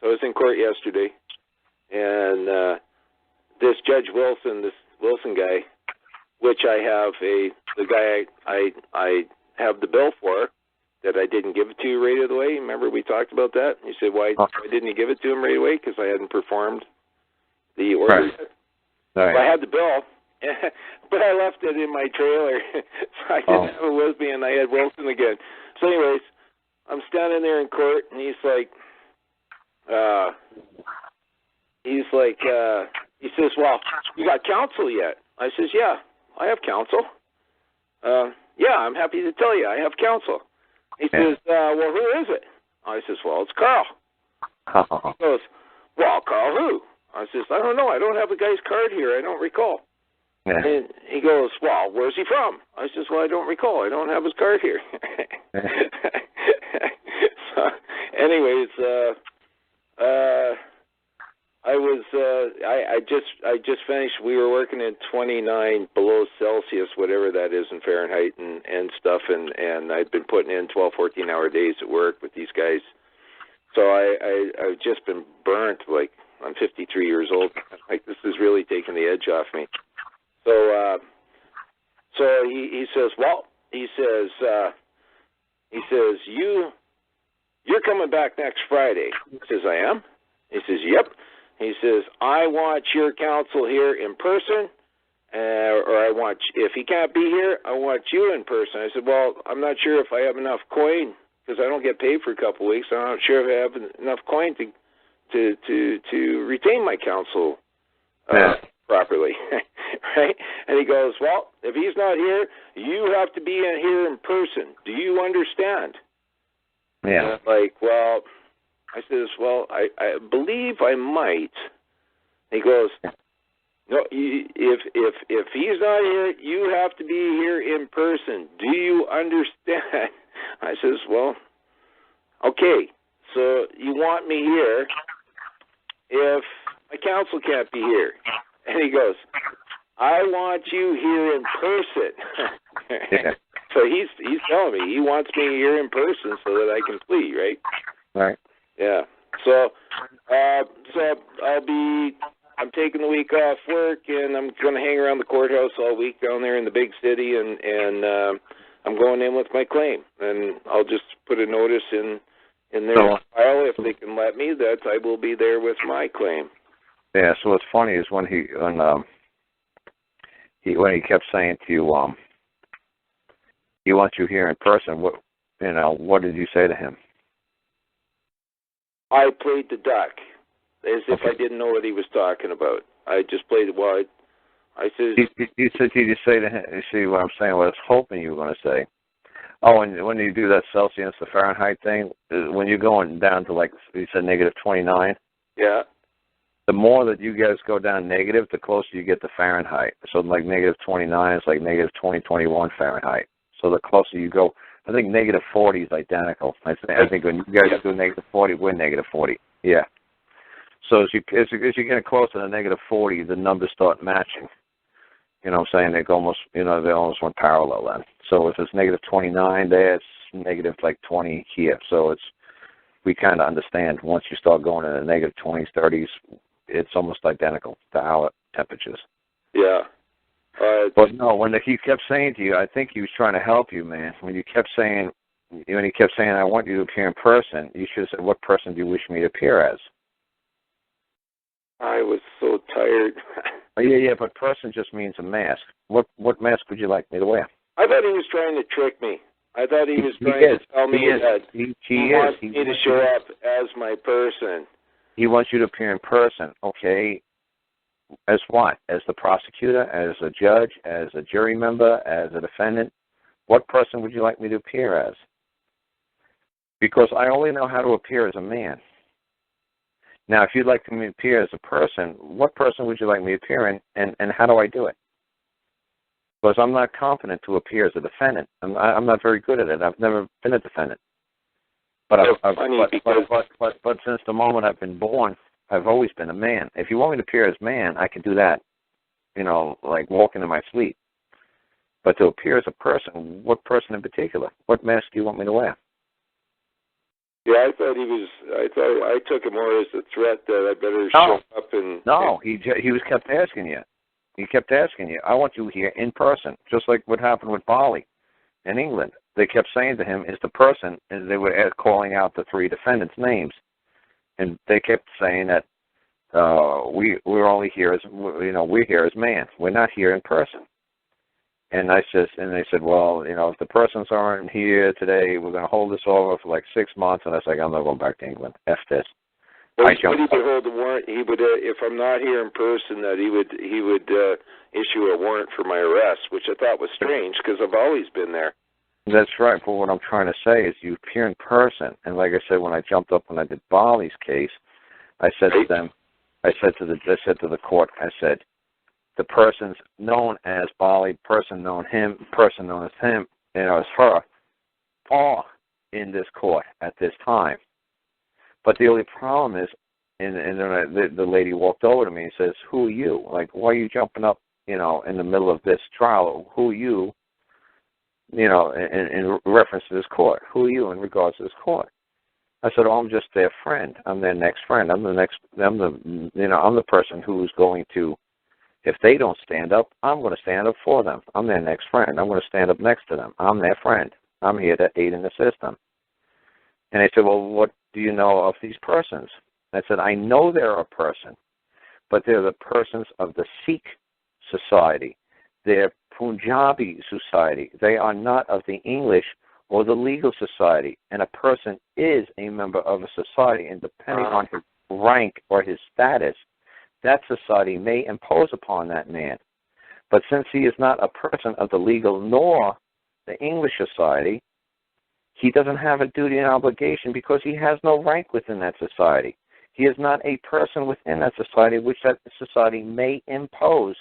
was in court yesterday, and this Judge Wilson, this Wilson guy, which I have the guy I have the bill for, that I didn't give it to you right away. Remember we talked about that? You said, why didn't you give it to him right away? Because I hadn't performed the order yet. Right. So I had the bill, but I left it in my trailer, so I didn't have it with me, and I had Wilson again. So anyways, I'm standing there in court, and he says, well, you got counsel yet? I says, yeah, I have counsel. Yeah, I'm happy to tell you, I have counsel. He says, well, who is it? I says, well, it's Karl. He goes, well, Karl who? I says, I don't know. I don't have the guy's card here. I don't recall. Yeah. And he goes, well, where's he from? I says, well, I don't recall. I don't have his card here. So, anyways, I just finished. We were working in 29 below Celsius, whatever that is in Fahrenheit, and stuff, and I've been putting in 12, 14-hour days at work with these guys. So I've just been burnt. Like, I'm 53 years old. Like, this is really taking the edge off me. So he says, well, he says you're coming back next Friday. He says, I am. He says, yep. He says, I want your counsel here in person, or I want, if he can't be here, I want you in person. I said, well, I'm not sure if I have enough coin, because I don't get paid for a couple of weeks. I'm not sure if I have enough coin to retain my counsel properly, right? And he goes, well, if he's not here, you have to be in here in person. Do you understand? Yeah. And I'm like, well, I says, well, I believe I might. He goes, no, if he's not here, you have to be here in person. Do you understand? I says, well, okay, so you want me here if my counsel can't be here. And he goes, I want you here in person. Yeah. So he's telling me he wants me here in person so that I can plea, right? Right. Yeah. So I'm taking the week off work, and I'm going to hang around the courthouse all week down there in the big city, and I'm going in with my claim, and I'll just put a notice in their file if they can let me that I will be there with my claim. Yeah. So what's funny is when he kept saying to you, he wants you here in person. What did you say to him? I played the duck, as if I didn't know what he was talking about. I just played it. Well, I said. You said you just say to him. You see what I'm saying? What I was hoping you were going to say. Oh, and when you do that Celsius to Fahrenheit thing, when you're going down to, like you said, negative 29. Yeah. The more that you guys go down negative, the closer you get to Fahrenheit. So like negative 29 is like negative 20, 21 Fahrenheit. So the closer you go, I think negative 40 is identical. I think when you guys do negative 40, we're negative 40. Yeah. So as you're getting closer to negative 40, the numbers start matching. You know what I'm saying? They almost went parallel then. So if it's negative 29 there, it's negative like 20 here. So we kind of understand once you start going into negative 20s, 30s, it's almost identical to our temperatures. Yeah. But no, when he kept saying to you, I think he was trying to help you, man. When he kept saying, I want you to appear in person, you should have said, what person do you wish me to appear as? I was so tired. Yeah, but person just means a mask. What mask would you like me to wear? I thought he was trying to trick me. I thought he was trying to tell me that he wants me to show up as my person. He wants you to appear in person, okay? As what? As the prosecutor, as a judge, as a jury member, as a defendant? What person would you like me to appear as? Because I only know how to appear as a man. Now, if you'd like me to appear as a person, what person would you like me to appear in, and how do I do it? Because I'm not confident to appear as a defendant. I'm not very good at it. I've never been a defendant. But since the moment I've been born, I've always been a man. If you want me to appear as man, I can do that, like walking in my sleep. But to appear as a person, what person in particular? What mask do you want me to wear? Yeah, I thought he was. I took it more as a threat that I better show up and. No, he was kept asking you. He kept asking you, I want you here in person, just like what happened with Bali in England. They kept saying to him, is the person, and they were calling out the three defendants' names. And they kept saying that we're only here as, we're here as man. We're not here in person. And they said, well, if the persons aren't here today, we're going to hold this over for like 6 months. And I was like, I'm not going back to England. F this. Well, he would hold the warrant. He would, if I'm not here in person, that he would issue a warrant for my arrest, which I thought was strange because I've always been there. That's right. But what I'm trying to say is, you appear in person, and like I said, when I jumped up when I did Bali's case, I said to them, I said to the court, I said, the persons known as Bali, person known as him, as her, are in this court at this time. But the only problem is, and then the lady walked over to me and says, who are you? Like, why are you jumping up, in the middle of this trial? Who are you, in reference to this court? Who are you in regards to this court? I said, I'm just their friend. I'm their next friend. I'm the person who's going to, if they don't stand up, I'm going to stand up for them. I'm their next friend. I'm going to stand up next to them. I'm their friend. I'm here to aid and assist them. And they said, well, what do you know of these persons? I said, I know they're a person, but they're the persons of the Sikh society. They're Punjabi society. They are not of the English or the legal society. And a person is a member of a society, and depending on his rank or his status, that society may impose upon that man. But since he is not a person of the legal nor the English society, he doesn't have a duty and obligation because he has no rank within that society. He is not a person within that society which that society may impose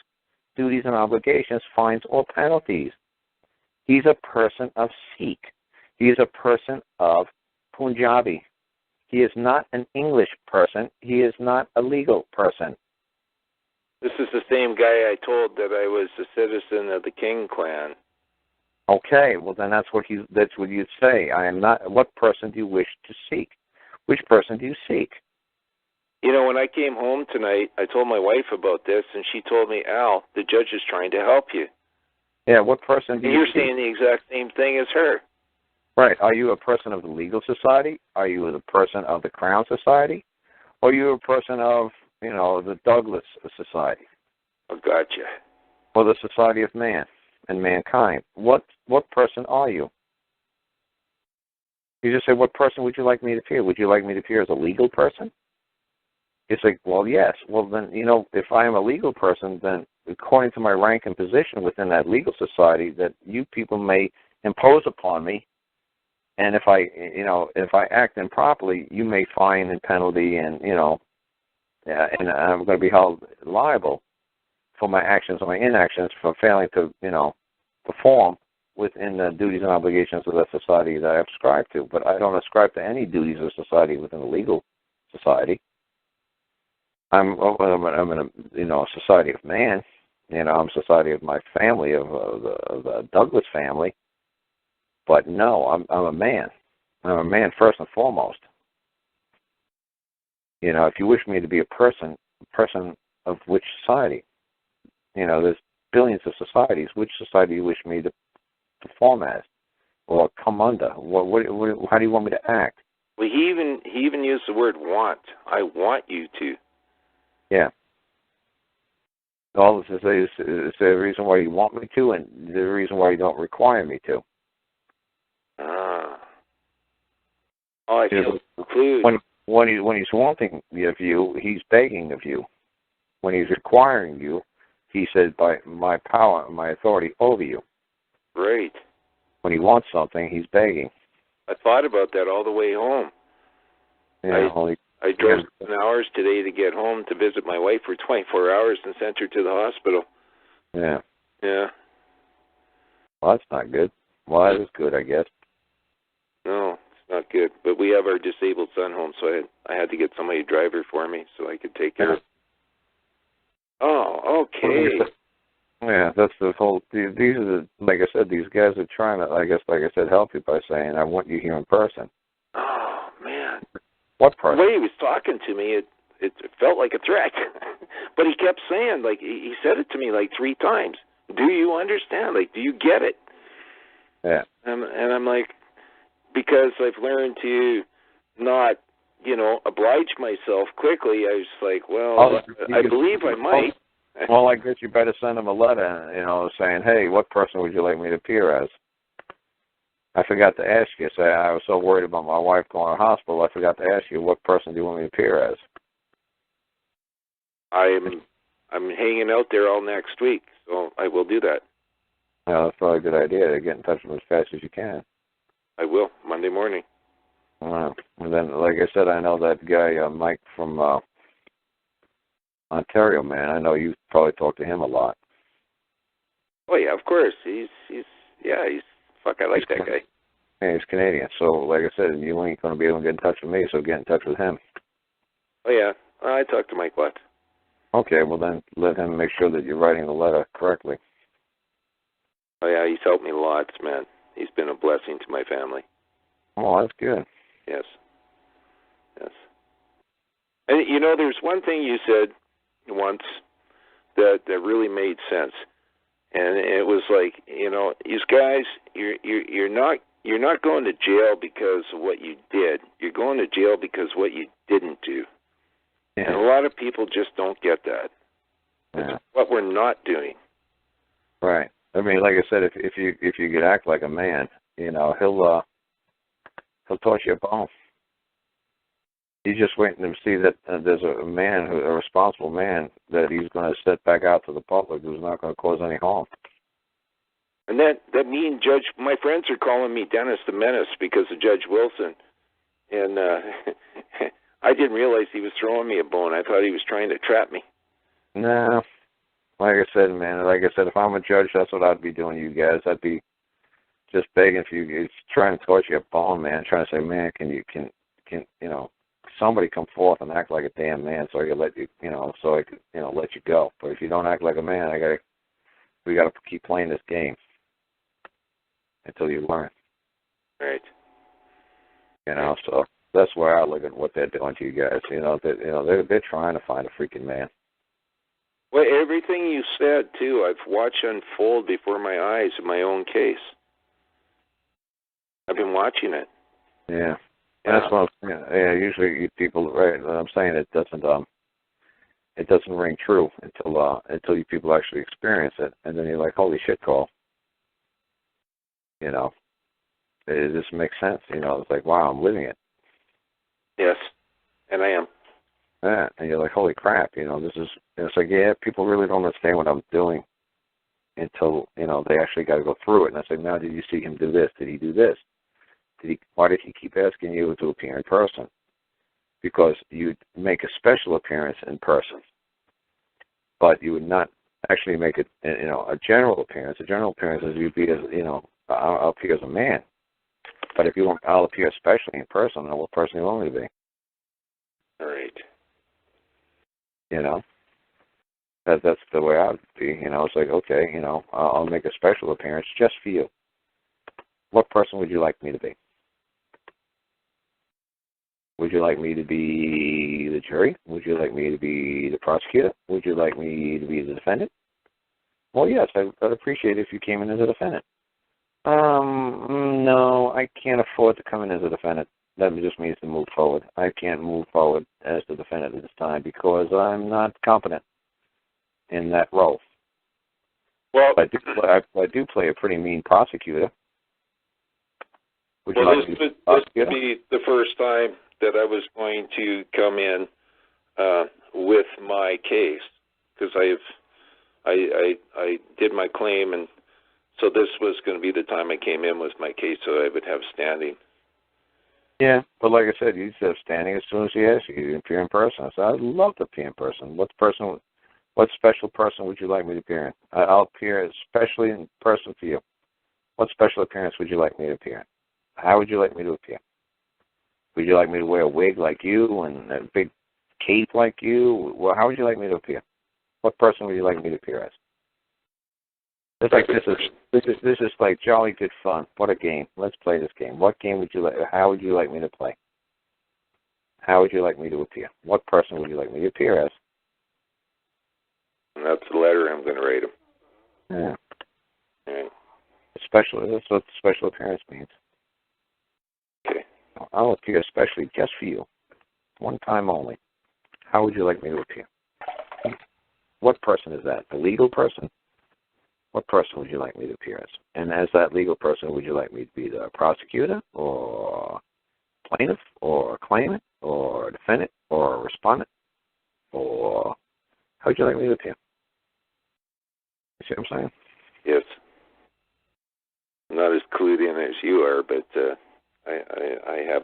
duties and obligations, fines, or penalties. He's a person of Sikh. He is a person of Punjabi. He is not an English person. He is not a legal person. This is the same guy I told that I was a citizen of the King clan. Okay, well then that's what you'd say. I am not. What person do you wish to seek? Which person do you seek? When I came home tonight, I told my wife about this, and she told me, Al, the judge is trying to help you. Yeah, what person do you You're seek? saying the exact same thing as her. Right. Are you a person of the legal society? Are you a person of the Crown Society? Or are you a person of, the Douglas Society? Oh, gotcha. Or the Society of Man and Mankind? What person are you? You just say, what person would you like me to appear? Would you like me to appear as a legal person? It's like, well, yes. Well, then, if I am a legal person, then according to my rank and position within that legal society, that you people may impose upon me, and if I act improperly, you may fine and penalty, and and I'm going to be held liable for my actions or my inactions for failing to perform within the duties and obligations of that society that I ascribe to. But I don't ascribe to any duties of society within the legal society. I'm in a society of man. I'm a society of my family, of the Douglas family. But no, I'm a man. I'm a man first and foremost. If you wish me to be a person of which society? There's billions of societies. Which society do you wish me to perform as or come under? How do you want me to act? Well, he even used the word want. I want you to. Yeah. All this is the reason why you want me to, and the reason why you don't require me to. Oh, I feel included. When he's wanting of you, he's begging of you. When he's requiring you, he says, by my power and my authority over you. Right. When he wants something, he's begging. I thought about that all the way home. I drove 7 hours today to get home to visit my wife for 24 hours and sent her to the hospital. Yeah. Yeah. Well, that's not good. Well, that is good, I guess. No, it's not good. But we have our disabled son home, so I had to get somebody to drive her for me so I could take care of her. Oh, okay. Yeah, that's the whole. These are like I said, these guys are trying to, I guess, like I said, help you by saying, I want you here in person. Oh, man. What The person? way he was talking to me, it felt like a threat. But he kept saying, like, he said it to me like 3 times. Do you understand? Like, do you get it? Yeah. And I'm like, because I've learned to not, oblige myself quickly. I was like, well, I believe I might. Well, I guess you better send him a letter, saying, hey, what person would you like me to appear as? I forgot to ask you. Say, I was so worried about my wife going to the hospital, I forgot to ask you, what person do you want me to appear as? I'm hanging out there all next week, so I will do that. Yeah, that's probably a good idea to get in touch with him as fast as you can. I will, Monday morning. And then, like I said, I know that guy, Mike from Ontario, man. I know you probably talked to him a lot. Oh, yeah, of course. He's fuck, I like that guy. Yeah, he's Canadian. So, like I said, you ain't going to be able to get in touch with me, so get in touch with him. Oh, yeah. I talked to Mike a lot. Okay, well then let him make sure that you're writing the letter correctly. Oh, yeah, he's helped me lots, man. He's been a blessing to my family. Oh, that's good. Yes. Yes. And, there's one thing you said once that really made sense. And it was like, these guys, you're not going to jail because of what you did. You're going to jail because of what you didn't do. Yeah. And a lot of people just don't get that. Yeah. It's what we're not doing. Right. I mean, like I said, if you could act like a man, he'll toss you a bone. He's just waiting to see that there's a responsible man, that he's going to set back out to the public who's not going to cause any harm. And that mean Judge, my friends are calling me Dennis the Menace because of Judge Wilson. And I didn't realize he was throwing me a bone. I thought he was trying to trap me. No. Like I said, man, if I'm a judge, that's what I'd be doing to you guys. I'd be just begging for you. It's trying to toss you a bone, man, trying to say, man, can somebody come forth and act like a damn man so I can let you, so I could, let you go. But if you don't act like a man, we got to keep playing this game until you learn. Right. So that's where I look at what they're doing to you guys. They're trying to find a freaking man. Well, everything you said, too, I've watched unfold before my eyes in my own case. I've been watching it. Yeah. That's what usually you people, right, I'm saying it doesn't ring true until you people actually experience it, and then you're like, holy shit, Carl. It just makes sense. It's like, wow, I'm living it. Yes, and I am. Yeah, and you're like, holy crap, it's like, yeah, people really don't understand what I'm doing until, they actually got to go through it. And I say, now, did you see him do this? Did he do this? Why did he keep asking you to appear in person? Because you'd make a special appearance in person, but you would not actually make it, a general appearance. A general appearance is you'd be as, I'll appear as a man. But if you want, I'll appear especially in person, then what person you want me to be? All right. That's the way I would be. It's like, okay, I'll make a special appearance just for you. What person would you like me to be? Would you like me to be the jury? Would you like me to be the prosecutor? Would you like me to be the defendant? Well, yes, I'd appreciate it if you came in as a defendant. No, I can't afford to come in as a defendant. That just means to move forward. I can't move forward as the defendant at this time because I'm not competent in that role. Well, I do play a pretty mean prosecutor. This would be the first time that I was going to come in with my case, because I did my claim, and so this was going to be the time I came in with my case, so I would have standing. Yeah, but like I said, you said standing as soon as he asked you to appear in person. I said, I'd love to appear in person. What special person would you like me to appear in? I'll appear especially in person for you. What special appearance would you like me to appear in? How would you like me to appear? Would you like me to wear a wig like you and a big cape like you? Well, how would you like me to appear? What person would you like me to appear as? It's like this is like jolly good fun. What a game! Let's play this game. What game would you like? How would you like me to play? How would you like me to appear? What person would you like me to appear as? And that's the letter I'm going to write him. Yeah. All right. That's what special appearance means. Okay. I'll appear especially just for you. One time only. How would you like me to appear? What person is that? The legal person? What person would you like me to appear as? And as that legal person, would you like me to be the prosecutor or plaintiff or claimant or defendant or respondent? Or how would you like me to appear? You see what I'm saying? Yes. I'm not as clued in as you are, but I have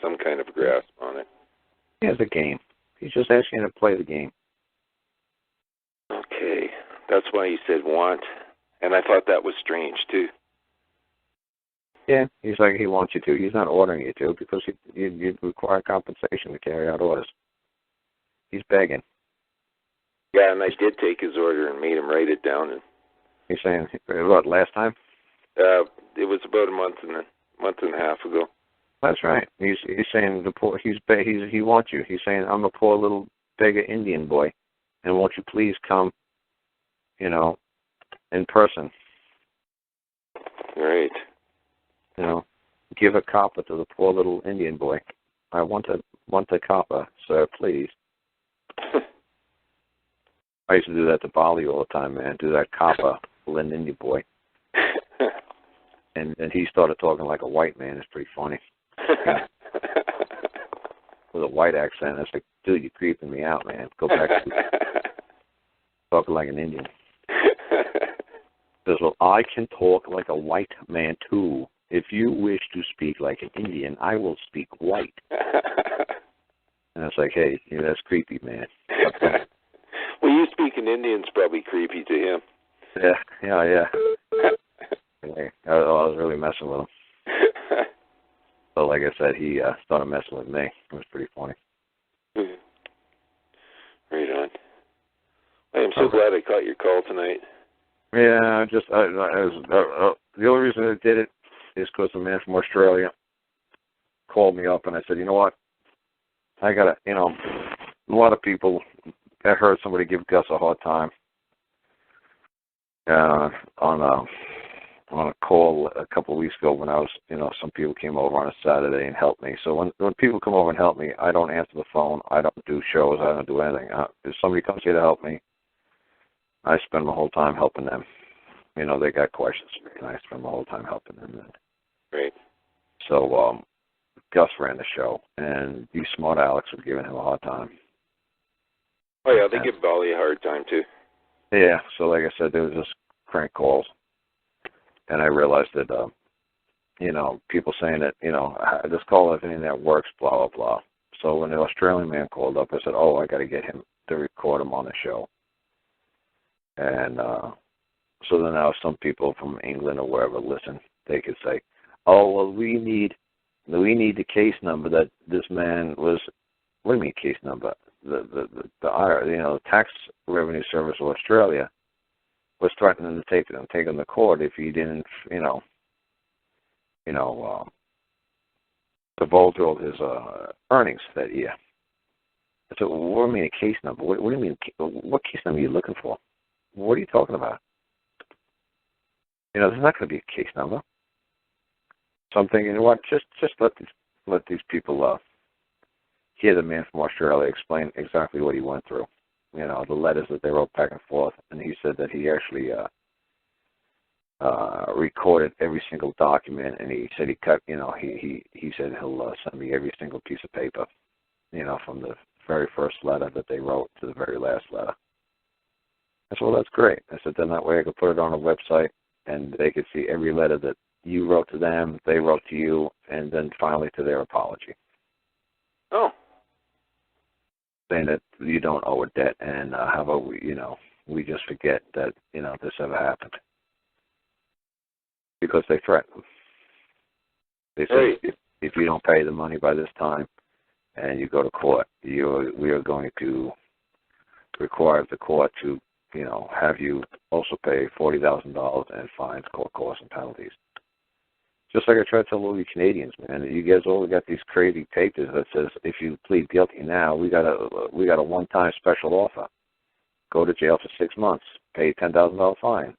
some kind of grasp on it. Yeah, it's a game. He's just asking you to play the game. Okay. That's why he said want. And I thought that was strange, too. Yeah, he's like he wants you to. He's not ordering you to because you require compensation to carry out orders. He's begging. Yeah, and I did take his order and made him write it down. And he's saying, what, last time? It was about a month and a half ago. That's right. He's saying he wants you. He's saying, I'm a poor little beggar Indian boy, and won't you please come, in person. Right. Give a copper to the poor little Indian boy. I want a copper, sir, please. I used to do that to Bali all the time, man. Do that copper, little Indian boy. And he started talking like a white man. It's pretty funny. With a white accent. I was like, dude, you're creeping me out, man. Go back to talking like an Indian. Says, well, I can talk like a white man, too. If you wish to speak like an Indian, I will speak white. And I was like, hey, that's creepy, man. Well, you speaking Indian's probably creepy to him. Yeah. I was really messing with him. But like I said, he started messing with me. It was pretty funny. Right on. I am so glad I caught your call tonight. Yeah, the only reason I did it is because a man from Australia called me up and I said, you know what? I got a lot of people, I heard somebody give Gus a hard time on a call a couple of weeks ago when I was, some people came over on a Saturday and helped me. So when people come over and help me, I don't answer the phone. I don't do shows. I don't do anything. If somebody comes here to help me, I spend my whole time helping them. They got questions, and I spend my whole time helping them. Right. So Gus ran the show, and you smart Alex were giving him a hard time. Oh, yeah, they give Bali a hard time, too. Yeah, so like I said, there was just crank calls. And I realized that, people saying that, this call if anything that works, blah, blah, blah. So when the Australian man called up, I said, I got to get him to record him on the show. And so then now some people from England or wherever listen, they could say, we need the case number that this man was. What do you mean case number? The tax revenue service of Australia was threatening to take him to court if he didn't, divulge all his earnings that year. So what do you mean a case number? What do you mean? What case number are you looking for? What are you talking about? There's not going to be a case number. So I'm thinking, just let these people hear the man from Australia explain exactly what he went through. The letters that they wrote back and forth, and he said that he actually recorded every single document, and he said he said he'll send me every single piece of paper, from the very first letter that they wrote to the very last letter. I said, well, that's great. I said, then that way I could put it on a website, and they could see every letter that you wrote to them, they wrote to you, and then finally to their apology. Oh. Saying that you don't owe a debt, and how about we just forget that, this ever happened. Because they threatened. They said, if you don't pay the money by this time and you go to court, we are going to require the court to, have you also pay $40,000 and fines, court costs, and penalties. Just like I try to tell all you Canadians, man, you guys all got these crazy papers that says if you plead guilty now, we got a one-time special offer. Go to jail for 6 months, pay $10,000 fine.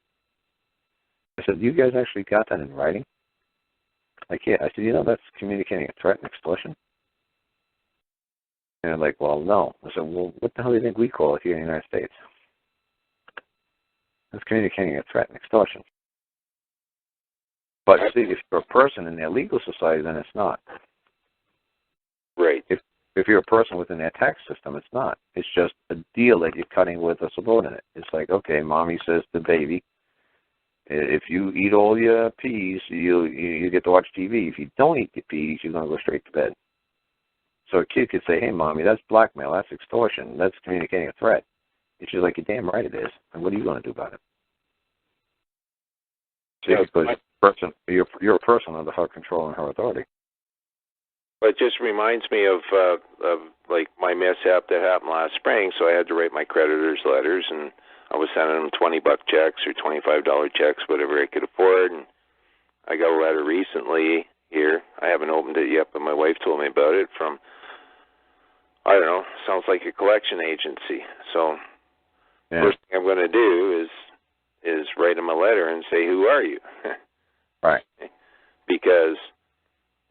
I said, you guys actually got that in writing? Like, yeah. I said, that's communicating a threat and extortion. And they're like, well, no. I said, well, what the hell do you think we call it here in the United States? It's communicating a threat and extortion. But see, if you're a person in their legal society, then it's not. Right. If you're a person within their tax system, it's not. It's just a deal that you're cutting with a subordinate. It's like, okay, mommy says to baby, if you eat all your peas, you get to watch TV. If you don't eat your peas, you're going to go straight to bed. So a kid could say, hey, mommy, that's blackmail, that's extortion, that's communicating a threat. And she's like, you're damn right it is. And what are you going to do about it? See, because you're a person under her control and her authority. But it just reminds me of like my mishap that happened last spring. So I had to write my creditors letters, and I was sending them $20 checks or $25 checks, whatever I could afford. And I got a letter recently here. I haven't opened it yet, but my wife told me about it from, I don't know, sounds like a collection agency. So first thing I'm going to do is write them a letter and say, who are you? Right. Because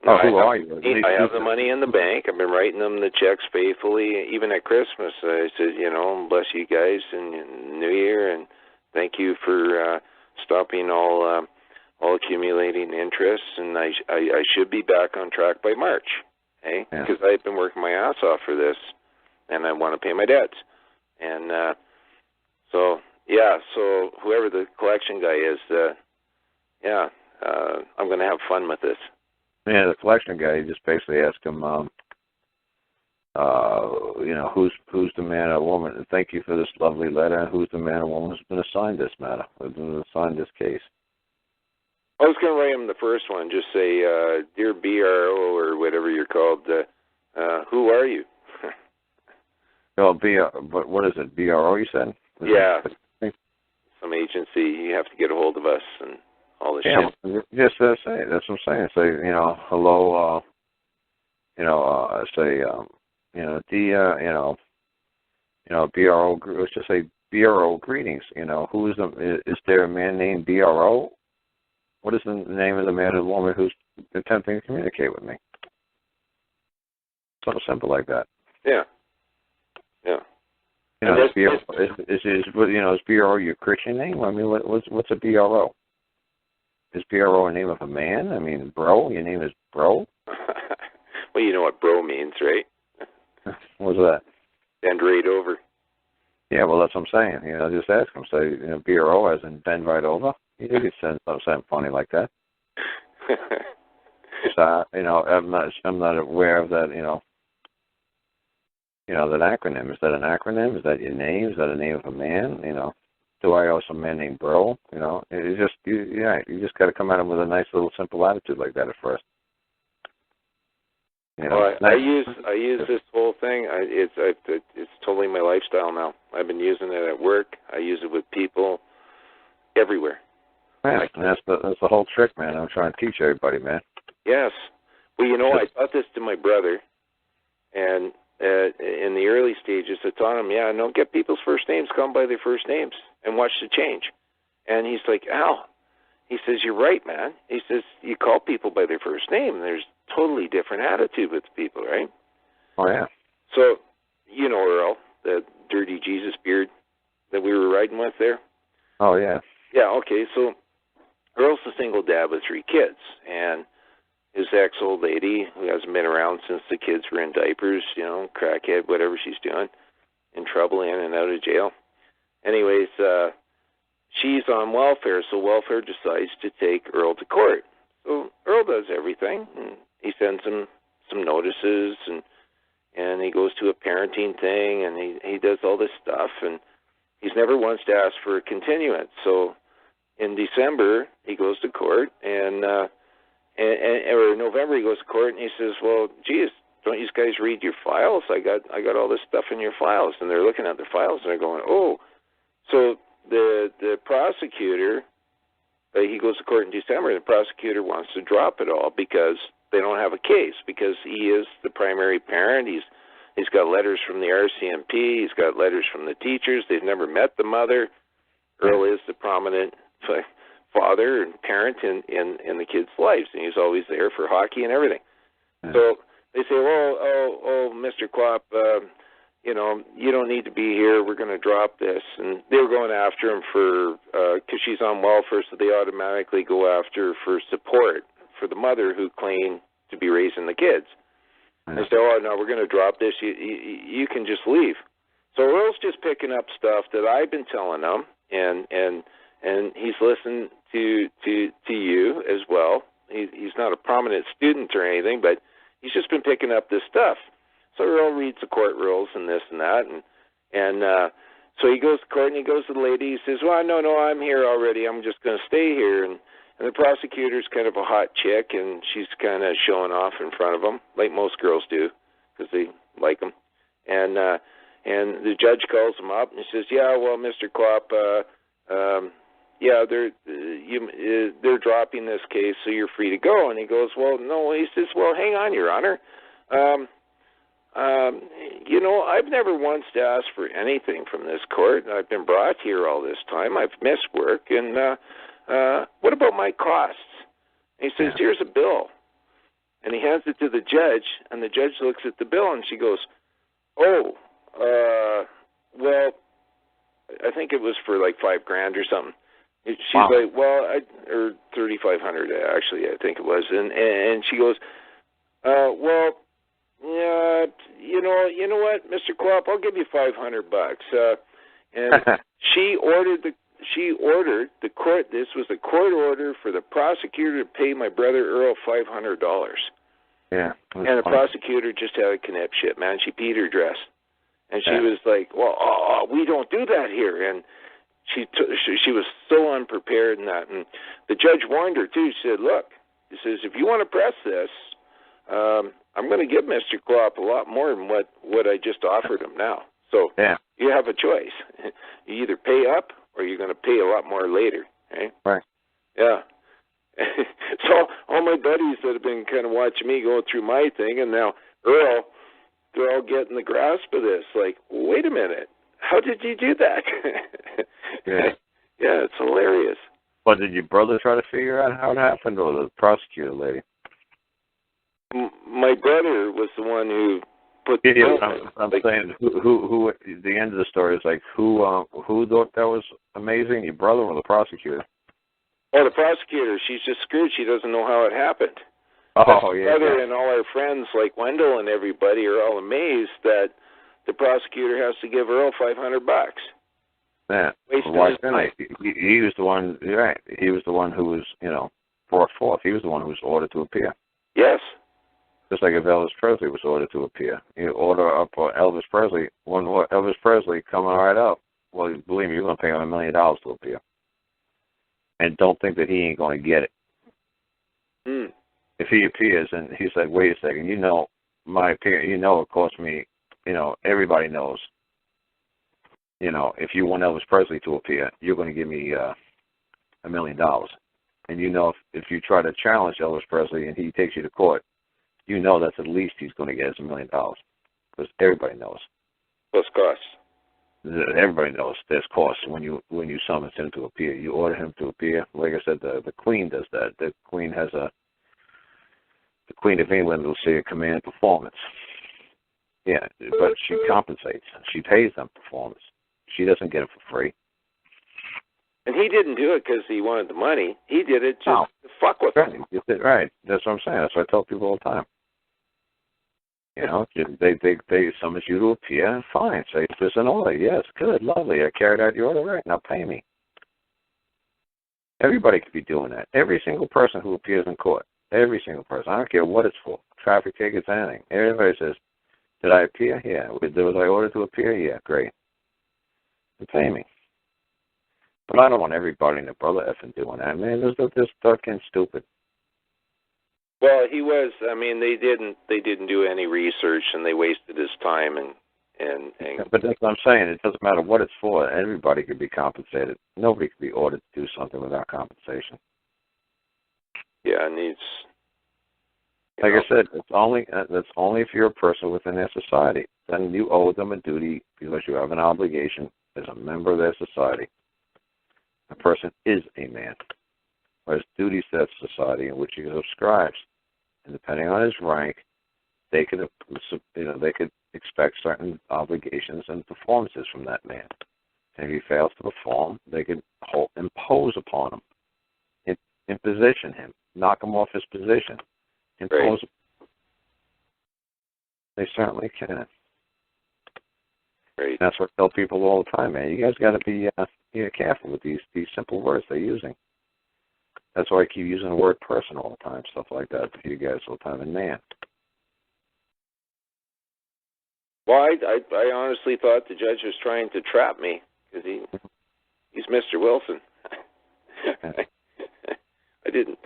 who are you? I have the money in the bank. I've been writing them the checks faithfully. Even at Christmas, I said, bless you guys and New Year, and thank you for stopping all accumulating interest. And I should be back on track by March, because I've been working my ass off for this, and I want to pay my debts. And so whoever the collection guy is, I'm going to have fun with this. Yeah, the collection guy, you just basically ask him, who's the man or woman? Thank you for this lovely letter. Who's the man or woman who's been assigned this matter? Who's been assigned this case? I was going to write him the first one. Just say, dear BRO or whatever you're called. Who are you? But what is it? BRO? You said? Yeah. Some agency. You have to get a hold of us and all this shit. Just say that's what I'm saying. Say, hello. Say, BRO. Let's just say BRO greetings. Is there a man named BRO? What is the name of the man or woman who's attempting to communicate with me? Something simple like that. Yeah. Yeah. Is BRO your Christian name? I mean, what's a BRO? Is BRO a name of a man? I mean, bro, your name is bro? Well, you know what bro means, right? What's that? Bend right over. Yeah, well, that's what I'm saying. Just ask them. Say, BRO as in bend right over. You could send something funny like that. So, I'm not aware of that, that acronym. Is that an acronym? Is that your name? Is that a name of a man? Do I owe some man named Bro? You just got to come at him with a nice little simple attitude like that at first. I use this whole thing. It's totally my lifestyle now. I've been using it at work. I use it with people everywhere. Man, that's the whole trick, man. I'm trying to teach everybody, man. Yes. Well, I taught this to my brother, and in the early stages, I taught him, don't get people's first names, call them by their first names, and watch the change. And he's like, Al, he says, you're right, man. He says, you call people by their first name, and there's totally different attitude with people, right? Oh, yeah. So, Earl, the dirty Jesus beard that we were riding with there? Oh, yeah. Yeah, okay, so Earl's a single dad with 3 kids, and his ex-old lady, who hasn't been around since the kids were in diapers, crackhead, whatever she's doing, in trouble, in and out of jail. Anyways, she's on welfare, so welfare decides to take Earl to court. So Earl does everything, and he sends him some notices, and he goes to a parenting thing, and he does all this stuff, and he's never once asked for a continuance. So in December, he goes to court, or in November he goes to court, and he says, well, geez, don't you guys read your files? I got all this stuff in your files. And they're looking at their files, and they're going, oh. So the prosecutor But he goes to court in December, and the prosecutor wants to drop it all because they don't have a case, because he is the primary parent. He's got letters from the RCMP. He's got letters from the teachers. They've never met the mother. Earl is the prominent father and parent in the kids' lives, and he's always there for hockey and everything. Yeah. So they say, well, Mr. Klopp, you don't need to be here. We're going to drop this. And they were going after him because she's on welfare, so they automatically go after her for support for the mother who claimed to be raising the kids. Yeah. They say, oh, no, we're going to drop this. You can just leave. So Earl's just picking up stuff that I've been telling him, and he's listened to you as well. He's not a prominent student or anything, but he's just been picking up this stuff. So Earl reads the court rules and this and that, and so he goes to court and he goes to the lady. He says, well, no, I'm here already. I'm just going to stay here. And the prosecutor's kind of a hot chick, and she's kind of showing off in front of him, like most girls do, because they like him. And the judge calls him up and he says, yeah, well, Mr. Klopp, yeah, they're dropping this case, so you're free to go. And he goes, well, no. He says, well, hang on, Your Honor. I've never once asked for anything from this court. I've been brought here all this time. I've missed work. And what about my costs? And he says, here's a bill. And he hands it to the judge, and the judge looks at the bill, and she goes, oh, well, I think it was for like $5,000 or something. She's like, well, or $3,500 actually, I think it was. And she goes, well, yeah, you know what, Mr. Klopp, I'll give you $500. And she ordered the court. This was a court order for the prosecutor to pay my brother Earl $500. Yeah. And the prosecutor just had a conniption, man. She peed her dress, and she was like, well, we don't do that here. And she was so unprepared in that. And the judge warned her too. She said, look, he says, if you want to press this, I'm going to give Mr. Klopp a lot more than what I just offered him now. So you have a choice. You either pay up or you're going to pay a lot more later. Right. Yeah. So all my buddies that have been kind of watching me go through my thing, and now Earl, they're all getting the grasp of this. Like, wait a minute. How did you do that? Yeah, it's hilarious. But did your brother try to figure out how it happened, or the prosecutor lady? My brother was the one who put. I'm saying who. The end of the story is like who thought that was amazing? Your brother or the prosecutor? Oh, the prosecutor. She's just screwed. She doesn't know how it happened. Oh, yeah. Brother and all our friends like Wendell and everybody are all amazed that the prosecutor has to give Earl $500. Yeah. Why didn't he was the one. Right. He was the one who was, brought forth. He was the one who was ordered to appear. Yes. Just like if Elvis Presley was ordered to appear. You order up Elvis Presley. When Elvis Presley coming right up, well, believe me, you're going to pay him $1 million to appear. And don't think that he ain't going to get it. Mm. If he appears and he's like, wait a second, my appearance, it cost me, everybody knows. If you want Elvis Presley to appear, you're going to give me $1 million. And if you try to challenge Elvis Presley and he takes you to court, that's at least he's going to get us $1 million. Because everybody knows. Plus costs. Everybody knows there's costs when you summons him to appear. You order him to appear. Like I said, the Queen does that. The Queen of England will say a command performance. Yeah, but she compensates. She pays them performance. She doesn't get it for free. And he didn't do it because he wanted the money. He did it just to fuck with them. Right. That's what I'm saying. That's what I tell people all the time. They summons you to appear, fine. Say, is this an order? Yes, good, lovely. I carried out your order, right. Now pay me. Everybody could be doing that. Every single person who appears in court. Every single person. I don't care what it's for. Traffic tickets, anything. Everybody says, did I appear? Yeah. Was I ordered to appear? Yeah, great. And pay me. But I don't want everybody and their brother effing doing that. Man, this fucking stupid. Well, he was. I mean, they didn't do any research, and they wasted his time, and And But that's what I'm saying. It doesn't matter what it's for. Everybody could be compensated. Nobody could be ordered to do something without compensation. yeah, it needs. Like I said, that's only if you're a person within their society. Then you owe them a duty because you have an obligation as a member of their society. A person is a man, or his duties to that society in which he subscribes. And depending on his rank, they could expect certain obligations and performances from that man. And if he fails to perform, they could impose upon him, imposition him, knock him off his position. Impose. Right. They certainly can. Right. That's what I tell people all the time, man. You guys got to be careful with these simple words they're using. That's why I keep using the word person all the time, stuff like that to you guys all the time, and man. Well, I honestly thought the judge was trying to trap me because he's Mr. Wilson. I didn't.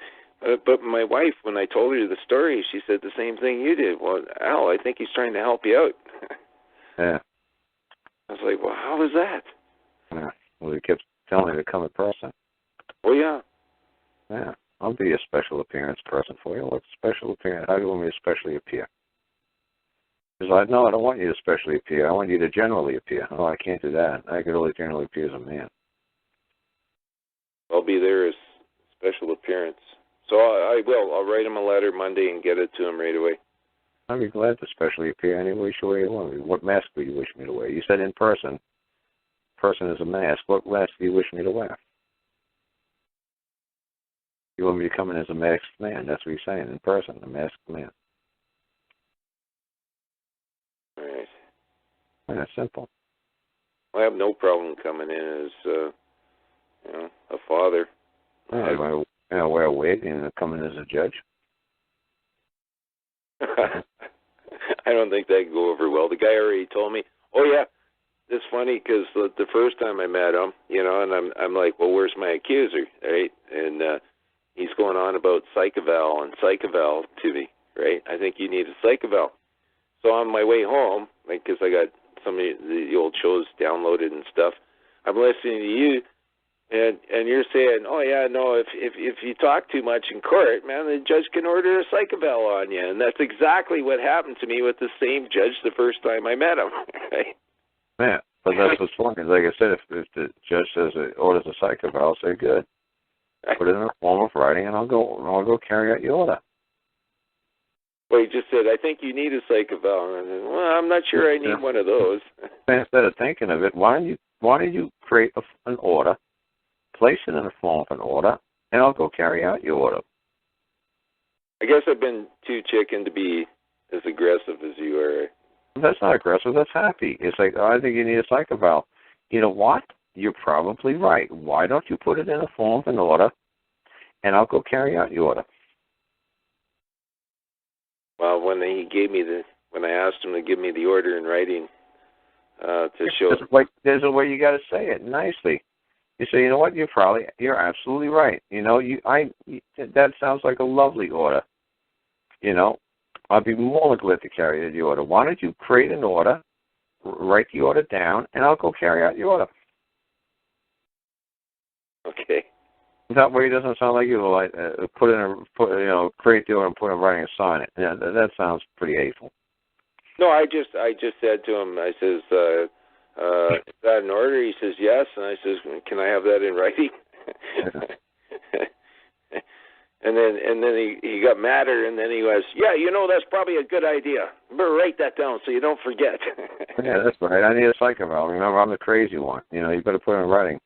But my wife, when I told her the story, she said the same thing you did. Well, Al, I think he's trying to help you out. Yeah. I was like, well, how is that? Yeah. Well, he kept telling me to come in person. Well, yeah. Yeah. I'll be a special appearance person for you. What's special appearance? How do you want me to specially appear? Because I don't want you to specially appear. I want you to generally appear. Oh, I can't do that. I can only generally appear as a man. I'll be there as special appearance. So I will. I'll write him a letter Monday and get it to him right away. I'd be glad to specially appear any way you want me. What mask do you wish me to wear? You said in person. Person is a mask. What mask do you wish me to wear? You want me to come in as a masked man. That's what you're saying. In person, a masked man. All right. Yeah, simple. I have no problem coming in as, a father. Yeah, I wear a wig and come in as a judge. I don't think that could go over well. The guy already told me, oh, yeah, it's funny because the first time I met him, and I'm like, well, where's my accuser, right? And he's going on about psych-eval and psych-eval to me, right? I think you need a psych-eval. So on my way home, because I got some of the old shows downloaded and stuff, I'm listening to you, and you're saying, oh, yeah, no, if you talk too much in court, man, the judge can order a psych-eval on you. And that's exactly what happened to me with the same judge the first time I met him, right? Yeah, but that's what's funny. Like I said, if the judge says it orders a psych-eval, I'll say, good. Put it in a form of writing, and I'll go carry out your order. Well, he just said, I think you need a psych-eval. And I said, well, I'm not sure I need one of those. Instead of thinking of it, why don't you create an order, place it in a form of an order, and I'll go carry out your order. I guess I've been too chicken to be as aggressive as you are. That's not aggressive. That's happy. It's like, oh, I think you need a psych-eval. You know what? You're probably right. Why don't you put it in a form of an order, and I'll go carry out your order. Well, when I asked him to give me the order in writing to show. There's a way you got to say it nicely. You say, you know what? You're absolutely right. That sounds like a lovely order. I'd be more than glad to carry out the order. Why don't you create an order, write the order down, and I'll go carry out your order. Okay. That way it doesn't sound like you create the order and put it in writing and sign it. Yeah, that sounds pretty hateful. No, I just said to him, I says, is that an order? He says, yes. And I says, can I have that in writing? and then he got madder, and then he was, yeah, that's probably a good idea. Better write that down so you don't forget. Yeah, that's right. I need a psych-eval. Remember, I'm the crazy one. You better put it in writing.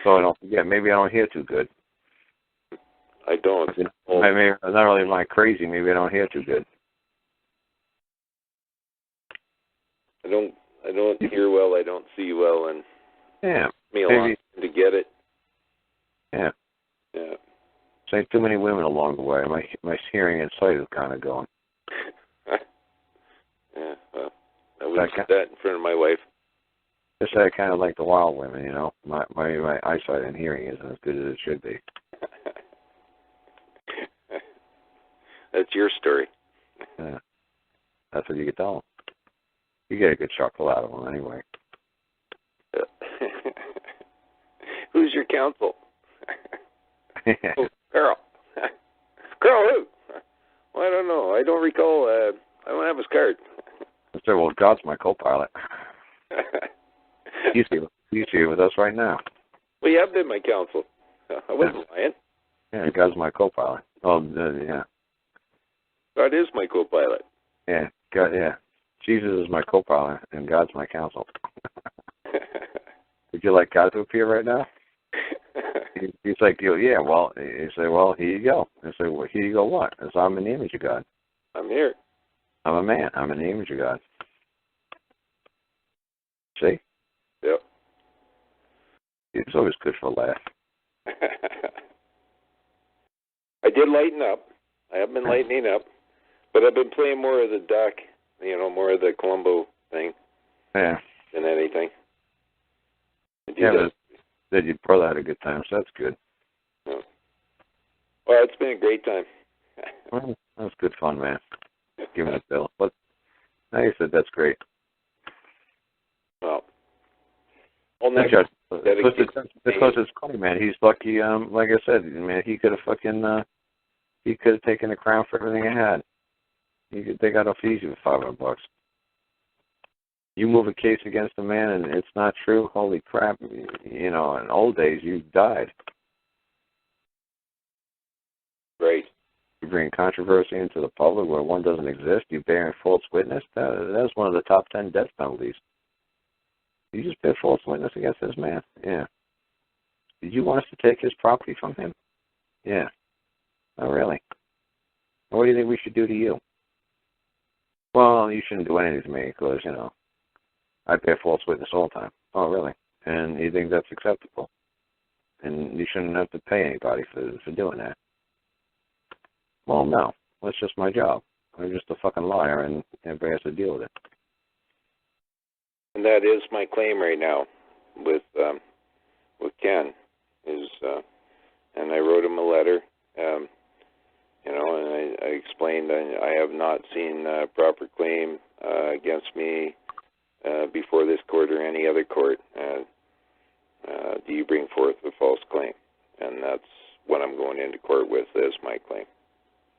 So I don't forget. Maybe I don't hear too good. I don't. I'm not really like crazy. Maybe I don't hear too good. I don't hear well. I don't see well, and yeah, me a lot to get it. Yeah. Yeah. So too many women along the way. My hearing and sight is kind of going. Yeah. Well, I wouldn't say that in front of my wife. Just say I kind of like the wild women, My eyesight and hearing isn't as good as it should be. That's your story. Yeah. That's what you can tell them. You get a good chuckle out of them anyway. Who's your counsel? Oh, Karl. Karl who? Well, I don't know. I don't recall. I don't have his card. I said, well, God's my co-pilot. He's here with us right now. Well, you have been my counsel. I wasn't lying. Yeah, God's my co-pilot. Oh, yeah. God is my co-pilot. Yeah, God, yeah. Jesus is my co-pilot, and God's my counsel. Would you like God to appear right now? He's like, yeah, well, you say, well, here you go. I say, well, here you go what? I say, I'm in the image of God. I'm here. I'm a man. I'm in the image of God. See? Yep. It's always good for a laugh. I did lighten up. I have been lightening up. But I've been playing more of the duck, more of the Columbo thing than anything. Yeah, but your brother had a good time, so that's good. Yeah. Well, it's been a great time. Well, that was good fun, man. Giving it Bill. But like I said, that's great. Well, because it's funny, man. He's lucky. Like I said, man, he could have taken the crown for everything he had. They got off easy with $500. You move a case against a man and it's not true, holy crap, in old days you died. Right. You bring controversy into the public where one doesn't exist, you bear false witness, that's one of the top 10 death penalties. You just bear false witness against this man? Yeah. Did you want us to take his property from him? Yeah. Oh, really? What do you think we should do to you? Well, you shouldn't do anything to me because, I bear false witness all the time. Oh, really? And you think that's acceptable? And you shouldn't have to pay anybody for doing that. Well, no. That's just my job. I'm just a fucking liar, and everybody has to deal with it. And that is my claim right now with Ken. And I wrote him a letter, and I explained I have not seen a proper claim against me before this court or any other court. Do you bring forth a false claim? And that's what I'm going into court with as my claim.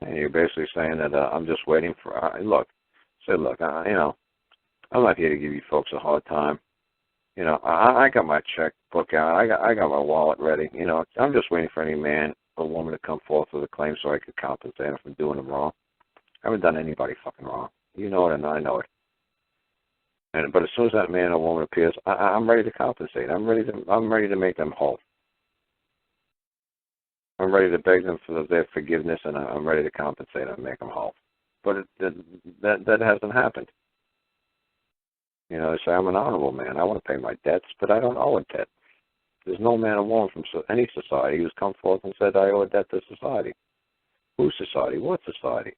And you're basically saying that I'm just waiting for. Look, I'm not here to give you folks a hard time. I got my checkbook out. I got my wallet ready. I'm just waiting for any man or woman to come forth with a claim so I could compensate them for doing them wrong. I haven't done anybody fucking wrong. You know it, and I know it. But as soon as that man or woman appears, I'm ready to compensate. I'm ready to make them whole. I'm ready to beg them for their forgiveness, and I'm ready to compensate them and make them whole. But that hasn't happened. They say I'm an honorable man. I want to pay my debts, but I don't owe a debt. There's no man or woman from any society who's come forth and said I owe a debt to society. Whose society? What society?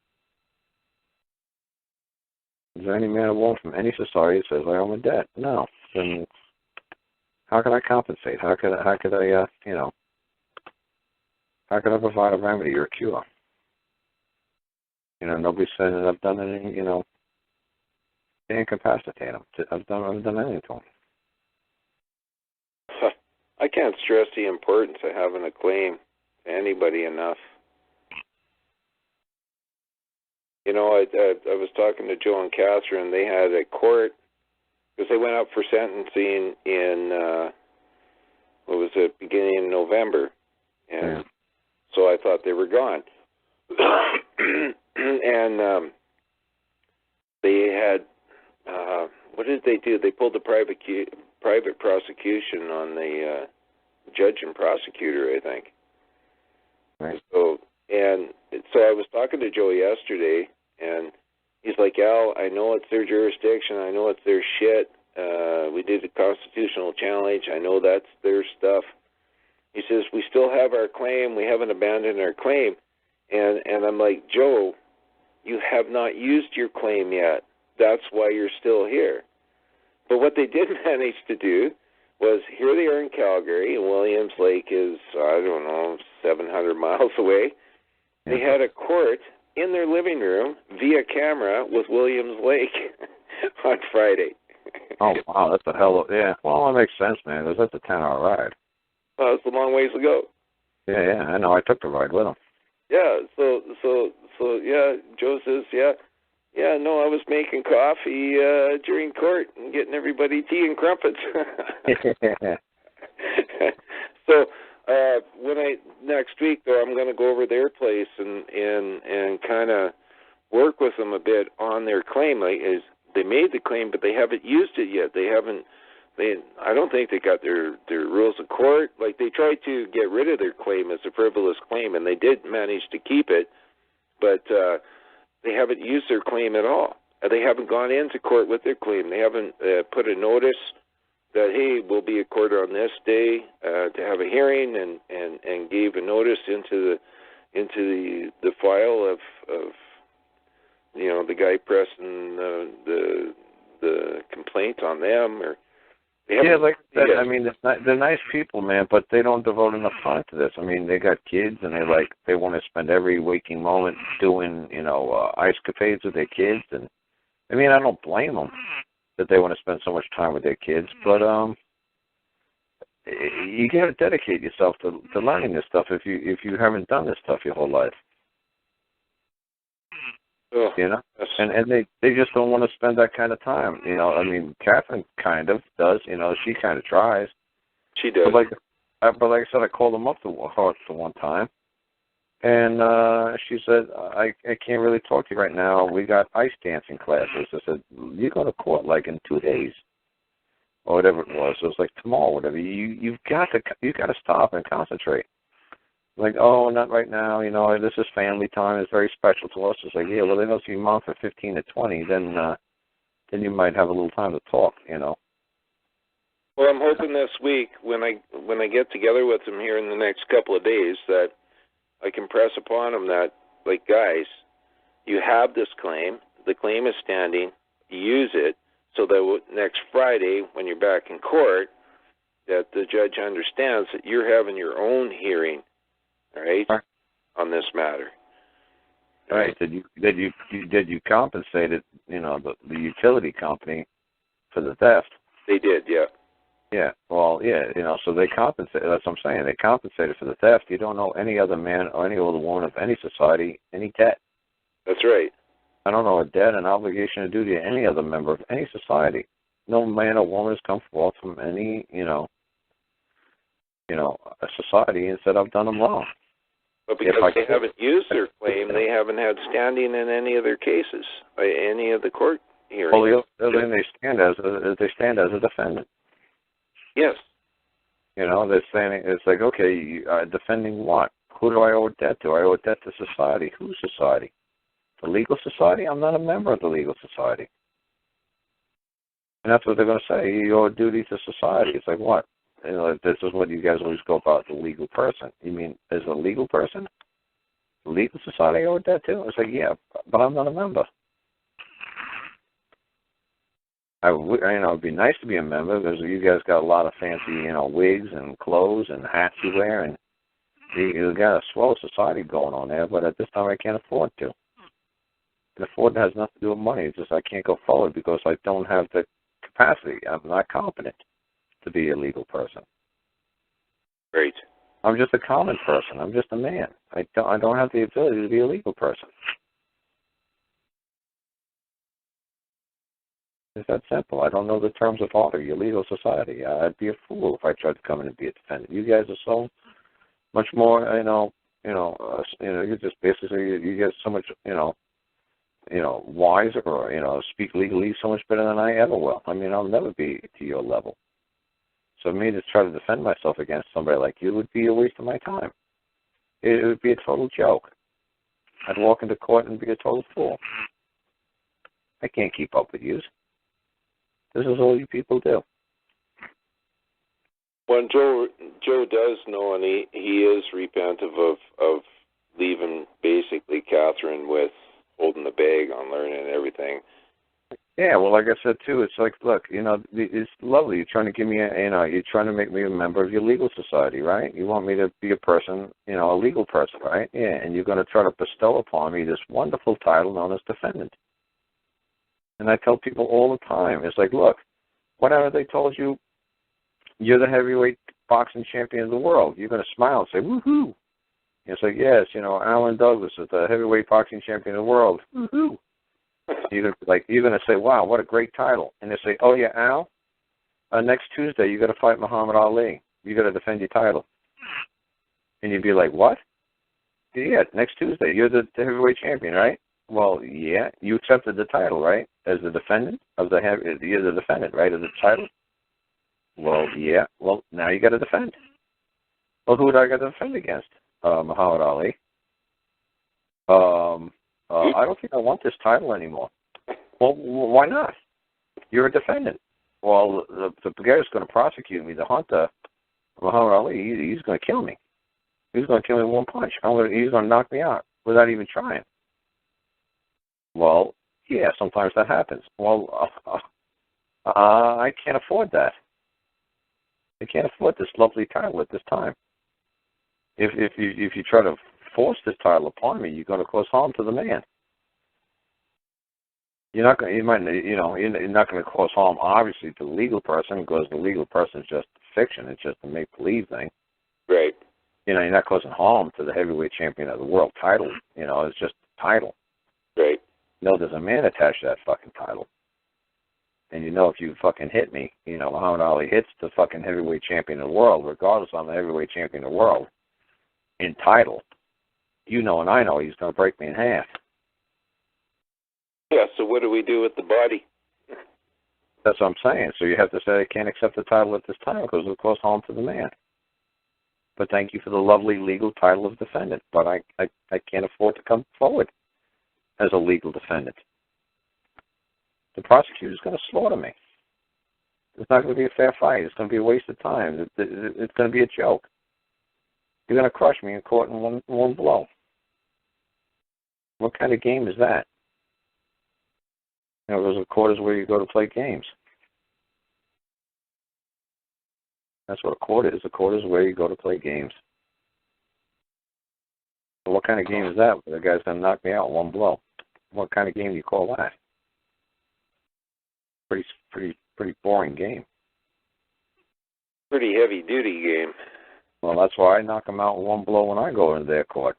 Is there any man or woman from any society that says I owe a debt? No. Then how can I compensate? How could I provide a remedy or a cure? Nobody said that I've done anything, they incapacitate them. I've done anything to them. I can't stress the importance of having a claim to anybody enough. I was talking to Joe and Catherine. They had a court because they went up for sentencing in beginning in November, and so I thought they were gone. And they had what did they do? They pulled the private prosecution on the judge and prosecutor, I think. Right. So I was talking to Joe yesterday, and he's like, Al, I know it's their jurisdiction. I know it's their shit. We did a constitutional challenge. I know that's their stuff. He says, we still have our claim. We haven't abandoned our claim. And I'm like, Joe, you have not used your claim yet. That's why you're still here. But what they did manage to do was, here they are in Calgary, and Williams Lake is, 700 miles away. They had a court in their living room via camera with Williams Lake. on Friday. Oh, wow, that's a hell of, yeah. Well, that makes sense, man, because that's a 10-hour ride. Oh, it's a long ways to go. Yeah, I know. I took the ride with him. Yeah, so yeah, Joe says, no, I was making coffee during court and getting everybody tea and crumpets. So when next week though, I'm going to go over their place and kind of work with them a bit on their claim. Like, they made the claim, but they haven't used it yet. I don't think they got their rules of court. Like, they tried to get rid of their claim as a frivolous claim, and they did manage to keep it, but they haven't used their claim at all. They haven't gone into court with their claim. They haven't put a notice that, hey, we'll be at court on this day to have a hearing, and gave a notice into the file of the guy pressing the complaint on them, or yeah, like that. I mean, they're nice people, man, but they don't devote enough time to this. I mean, they got kids, and they want to spend every waking moment doing, ice capades with their kids, and I mean, I don't blame them that they want to spend so much time with their kids, but you got to dedicate yourself to learning this stuff if you haven't done this stuff your whole life. Oh, and they just don't want to spend that kind of time. I mean, Catherine kind of does. She kind of tries. She does. But like I said, I called them up to one time, and she said, I can't really talk to you right now. We got ice dancing classes. I said, you go to court like in 2 days, or whatever it was. It was like tomorrow, whatever. You've got to stop and concentrate. Like, oh, not right now, this is family time, it's very special to us. It's like, yeah, well, they know if you're mom for 15 to 20, then you might have a little time to talk, Well, I'm hoping this week, when I get together with them here in the next couple of days, that I can press upon them that, like, guys, you have this claim, the claim is standing, use it, so that next Friday, when you're back in court, that the judge understands that you're having your own hearing, right, on this matter. Right. Did you compensate it, the utility company for the theft? They did, yeah. Yeah. Well, yeah, so they compensate. That's what I'm saying. They compensated for the theft. You don't owe any other man or any other woman of any society any debt. That's right. I don't know a debt, an obligation, a duty to any other member of any society. No man or woman has come forth from any, a society and said, I've done them wrong. But because they haven't used their claim, they haven't had standing in any of their cases, any of the court hearings. Well, then they stand as a defendant. Yes. They're saying, it's like, okay, defending what? Who do I owe a debt to? I owe a debt to society. Whose society? The legal society? I'm not a member of the legal society. And that's what they're going to say. You owe a duty to society. It's like, what? This is what you guys always go about, the legal person. You mean, as a legal person? The legal society I owe a debt to? It's like, yeah, but I'm not a member. It'd be nice to be a member because you guys got a lot of fancy, wigs and clothes and hats you wear, and you got a swell society going on there, but at this time I can't afford to. And afford has nothing to do with money. It's just I can't go forward because I don't have the capacity. I'm not competent to be a legal person. Great. I'm just a common person. I'm just a man. I don't have the ability to be a legal person. It's that simple. I don't know the terms of order, your legal society. I'd be a fool if I tried to come in and be a defendant. You guys are so much more, you're just basically, you get so much, wiser or, speak legally so much better than I ever will. I mean, I'll never be to your level. So me to try to defend myself against somebody like you would be a waste of my time. It would be a total joke. I'd walk into court and be a total fool. I can't keep up with you. This is all you people do. Well, Joe does know, and he is repentant of leaving basically Catherine with holding the bag on learning and everything. Yeah, well, like I said too, it's like, look, it's lovely. You're trying to give me you're trying to make me a member of your legal society, right? You want me to be a person, a legal person, right? Yeah, and you're going to try to bestow upon me this wonderful title known as defendant. And I tell people all the time, it's like, look, whatever they told you, you're the heavyweight boxing champion of the world. You're going to smile and say, woohoo. It's like, yes, Alan Douglas is the heavyweight boxing champion of the world. Woohoo. You're going to say, wow, what a great title. And they say, oh, yeah, Al, next Tuesday you got to fight Muhammad Ali. You got to defend your title. And you'd be like, what? Yeah, next Tuesday. You're the heavyweight champion, right? Well, yeah, you accepted the title, right? As the defendant of you're the defendant, right, of the title? Well, yeah. Well, now you got to defend. Well, who would I got to defend against? Muhammad Ali. I don't think I want this title anymore. Well, why not? You're a defendant. Well, the guy who's going to prosecute me, the hunter, Muhammad Ali, he's going to kill me. He's going to kill me with one punch. He's going to knock me out without even trying. Well, yeah, sometimes that happens. Well, I can't afford that. I can't afford this lovely title at this time. If you try to force this title upon me, you're going to cause harm to the man. You're not going to cause harm, obviously, to the legal person, because the legal person is just fiction. It's just a make-believe thing. Right. You're not causing harm to the heavyweight champion of the world title. It's just a title. Right. There's a man attached to that fucking title. And if you fucking hit me, Muhammad Ali hits the fucking heavyweight champion of the world, regardless I'm the heavyweight champion of the world, in title, and I know he's going to break me in half. Yeah, so what do we do with the body? That's what I'm saying. So you have to say I can't accept the title at this time because it'll cause harm to the man. But thank you for the lovely legal title of defendant. But I can't afford to come forward as a legal defendant. The prosecutor's going to slaughter me. It's not going to be a fair fight. It's going to be a waste of time. It's going to be a joke. You're going to crush me in court in one blow. What kind of game is that? Those are court is where you go to play games. That's what a court is. A court is where you go to play games. So what kind of game is that? The guy's going to knock me out in one blow. What kind of game do you call that? Pretty boring game. Pretty heavy-duty game. Well, that's why I knock them out in one blow when I go into their court.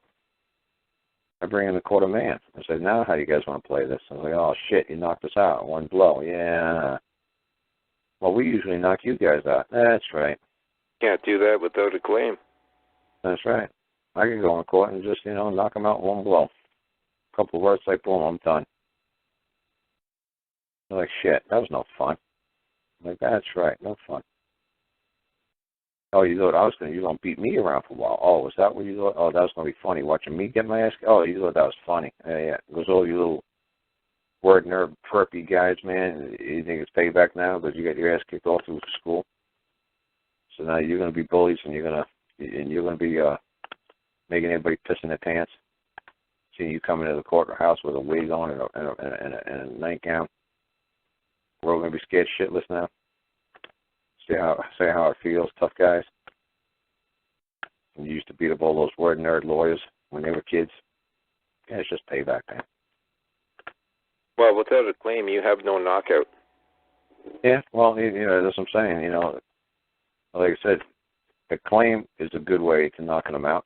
I bring in the court of man. I say, now how do you guys want to play this? I was like, oh, shit, you knocked us out in one blow. Yeah. Well, we usually knock you guys out. That's right. Can't do that without a claim. That's right. I can go in court and just, knock them out in one blow. A couple of words like, boom, I'm done. They're like, shit, that was no fun. I'm like, that's right, no fun. Oh, you thought you're going to beat me around for a while. Oh, is that what you thought? Oh, that was going to be funny, watching me get my ass. Oh, you thought that was funny. Yeah. It goes, all you little word nerd, perpy guys, man. You think it's payback now because you got your ass kicked off through school. So now you're going to be bullies and you're going to be making everybody piss in their pants. Seeing you come into the courthouse with a wig on and a nightgown. We're all going to be scared shitless now. Say how it feels, tough guys. And you used to beat up all those word nerd lawyers when they were kids. Yeah, it's just payback, man. Well, without a claim, you have no knockout. Yeah, well, that's what I'm saying. Like I said, a claim is a good way to knocking them out.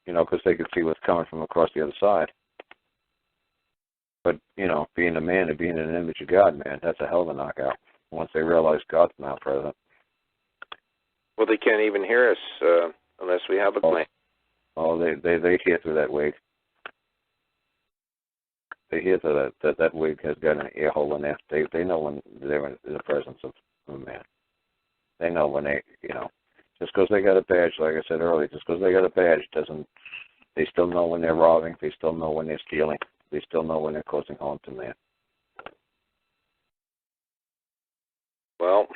Because they can see what's coming from across the other side. But being a man and being in an image of God, man, that's a hell of a knockout. Once they realize God's not present. Well, they can't even hear us unless we have a claim. Oh, they hear through that wig. They hear that wig has got an ear hole in there. They know when they're in the presence of a man. They know when just because they got a badge, like I said earlier, just because they got a badge doesn't. They still know when they're robbing. They still know when they're stealing. They still know when they're causing harm to man. Well,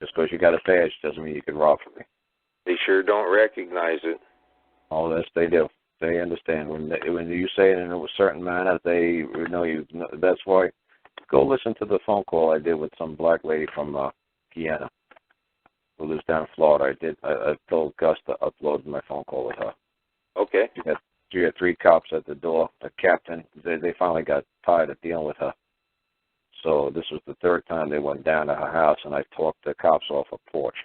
just because you got a badge doesn't mean you can rob from me. They sure don't recognize it. Oh, yes, they do. They understand. When you say it in a certain manner, they know you. That's why. Go listen to the phone call I did with some black lady from Guyana who lives down in Florida. I told Gus to upload my phone call with her. Okay. She had 3 cops at the door. The captain. They finally got tired of dealing with her. So this was the third time they went down to her house, and I talked the cops off a porch.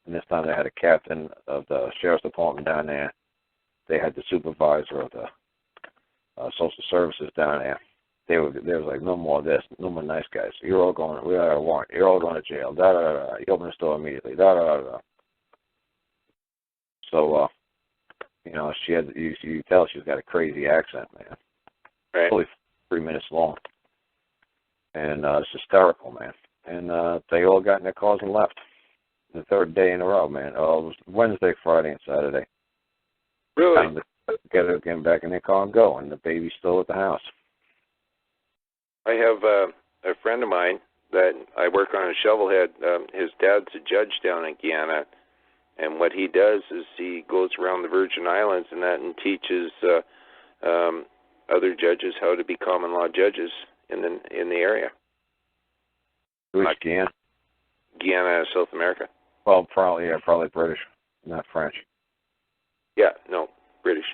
And this time they had a captain of the sheriff's department down there. They had the supervisor of the social services down there. They was like, no more of this, no more nice guys. You're all going, we got a warrant. You're all going to jail. Da da da da. You open the store immediately. Da da da da. So, you know, she had. You tell she's got a crazy accent, man. Right. It's only 3 minutes long, and it's hysterical, man. And they all got in their cars and left. The third day in a row, man. Oh, it was Wednesday, Friday, and Saturday. Really? Time to get back in their car and go, and the baby's still at the house. I have a friend of mine that I work on in Shovelhead. His dad's a judge down in Guyana, and what he does is he goes around the Virgin Islands and that and teaches other judges how to be common law judges in the area. Who's Guyana? Guyana, South America. Well, probably British, not French. Yeah, no, British.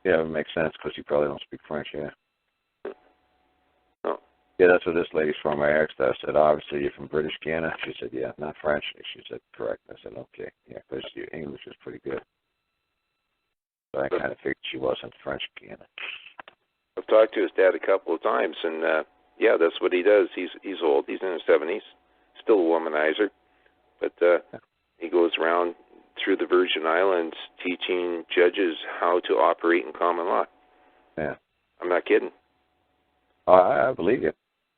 Yeah, it makes sense because you probably don't speak French, yeah. No. Yeah, that's where this lady's from. I asked her, I said, obviously you're from British Guyana? She said, yeah, not French. She said, correct. I said, okay, yeah, because your English is pretty good. So I kind of figured she wasn't French Guyana. I've talked to his dad a couple of times, and yeah, that's what he does. He's old. He's in his 70s, still a womanizer, but he goes around through the Virgin Islands teaching judges how to operate in common law. Yeah. I'm not kidding. I believe you.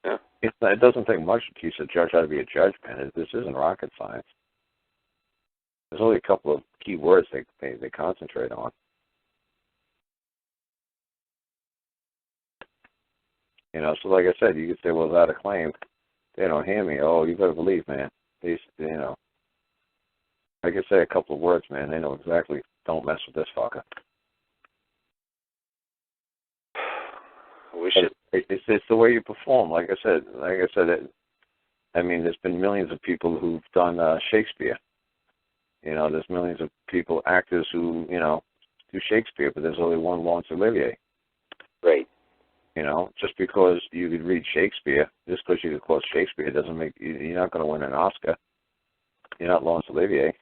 Yeah. It doesn't take much to teach a judge how to be a judge, man. This isn't rocket science. There's only a couple of key words they concentrate on. You know, so like I said, you could say, well, without a claim, they don't hear me. Oh, you better believe, man. They, you know, I could say a couple of words, man. They know exactly. Don't mess with this fucker. It's the way you perform. Like I said, I mean, there's been millions of people who've done Shakespeare. You know, there's millions of people, actors who, you know, do Shakespeare, but there's only one Laurence Olivier. Right. You know, just because you could read Shakespeare, just because you could quote Shakespeare, doesn't make you're not going to win an Oscar. You're not Laurence Olivier.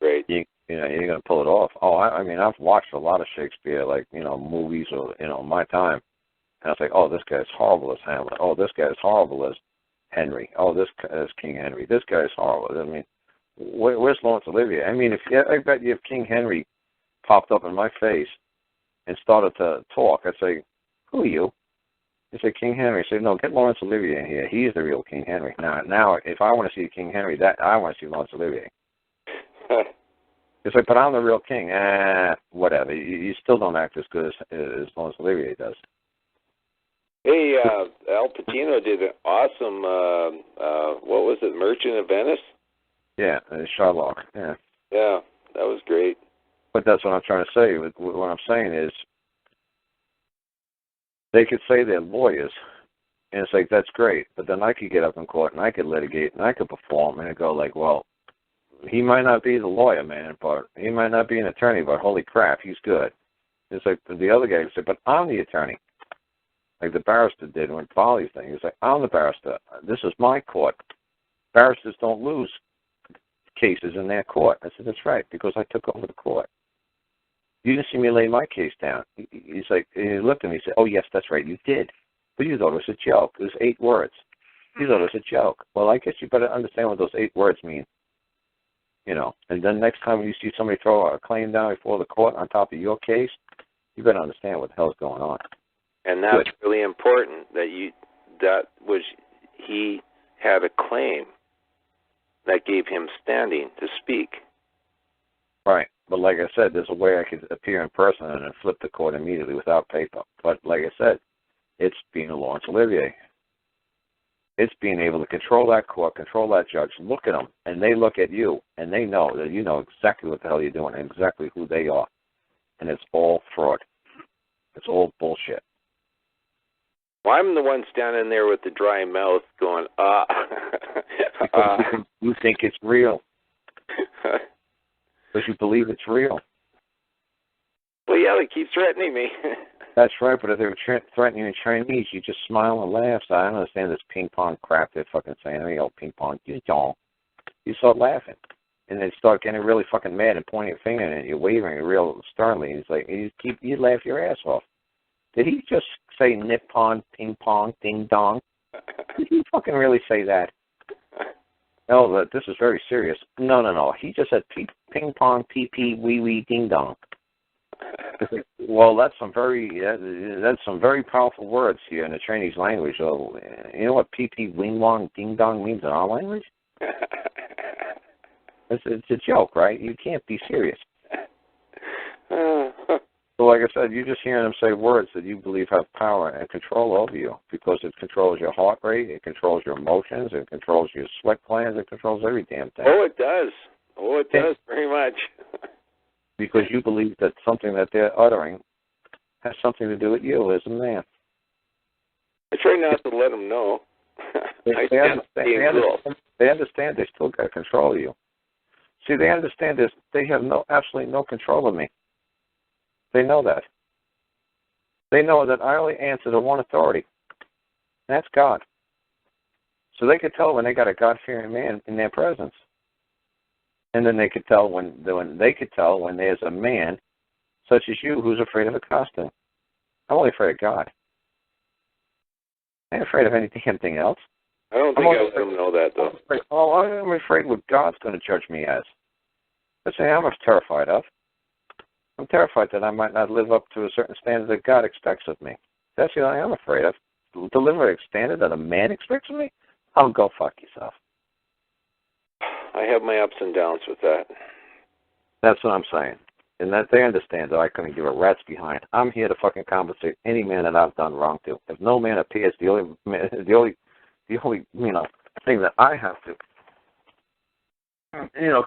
Right. You know, you're going to pull it off. Oh, I mean, I've watched a lot of Shakespeare, like, you know, movies or, you know, my time. And I was like, oh, this guy's horrible as Hamlet. Oh, this guy's horrible as Henry. Oh, this is King Henry. This guy's horrible. I mean, where's Laurence Olivier? I mean, I bet you if King Henry popped up in my face and started to talk, I'd say, who are you? You say King Henry. I say, no, get Laurence Olivier in here. He's the real King Henry. Now, if I want to see King Henry, I want to see Laurence Olivier. It's like, but I'm the real king. Whatever. You still don't act as good as Laurence Olivier does. Hey, Al Pacino did an awesome, what was it, Merchant of Venice? Yeah, Shylock. Yeah. Yeah, that was great. But that's what I'm trying to say. What I'm saying is, they could say they're lawyers, and it's like, that's great. But then I could get up in court, and I could litigate, and I could perform, and I go like, well, he might not be the lawyer, man, but he might not be an attorney, but holy crap, he's good. It's like the other guy would say, but I'm the attorney. Like the barrister did when Foley's thing. He was like, I'm the barrister. This is my court. Barristers don't lose cases in their court. I said, that's right, because I took over the court. You didn't see me lay my case down. He's like, he looked at me and said, oh, yes, that's right, you did. But you thought it was a joke. It was 8 words. You thought it was a joke. Well, I guess you better understand what those 8 words mean. You know, and then next time you see somebody throw a claim down before the court on top of your case, you better understand what the hell's going on. And that's really important he had a claim that gave him standing to speak. Right. But like I said, there's a way I could appear in person and then flip the court immediately without paper. But like I said, it's being a Laurence Olivier. It's being able to control that court, control that judge, look at them, and they look at you, and they know that you know exactly what the hell you're doing and exactly who they are. And it's all fraud. It's all bullshit. Well, I'm the one standing there with the dry mouth going, Because you think it's real. Because you believe it's real. Well, yeah, they keep threatening me. That's right, but if they were threatening in Chinese, you just smile and laugh. So I don't understand this ping pong crap they're fucking saying. I mean, oh, ping pong, you don't. You start laughing. And they start getting really fucking mad and pointing a finger at you, wavering real sternly. He's like, you laugh your ass off. Did he just say Nippon, ping pong, ding dong? Did he fucking really say that? No, this is very serious. No. He just said ping pong, pee pee, wee wee, ding dong. Well, that's some very powerful words here in the Chinese language. So, you know what pee pee, wing wong, ding dong means in our language? It's a joke, right? You can't be serious. So, like I said, you're just hearing them say words that you believe have power and control over you because it controls your heart rate, it controls your emotions, it controls your sweat glands, it controls every damn thing. Oh, it does. Very much. Because you believe that something that they're uttering has something to do with you as a man. I try not to let them know. They understand they still got control of you. See, they understand this. They have absolutely no control of me. They know that. They know that I only answer to one authority, and that's God. So they could tell when they got a God-fearing man in their presence. And then they could tell when there's a man such as you who's afraid of a costume. I'm only afraid of God. I ain't afraid of anything else. I don't think I let them know that, though. I'm afraid what God's going to judge me as. That's what I'm terrified of. I'm terrified that I might not live up to a certain standard that God expects of me. That's what I am afraid of. Deliver a standard that a man expects of me? Oh, go fuck yourself. I have my ups and downs with that. That's what I'm saying. And that they understand that I couldn't give a rat's behind. I'm here to fucking compensate any man that I've done wrong to. If no man appears, the only thing that I have to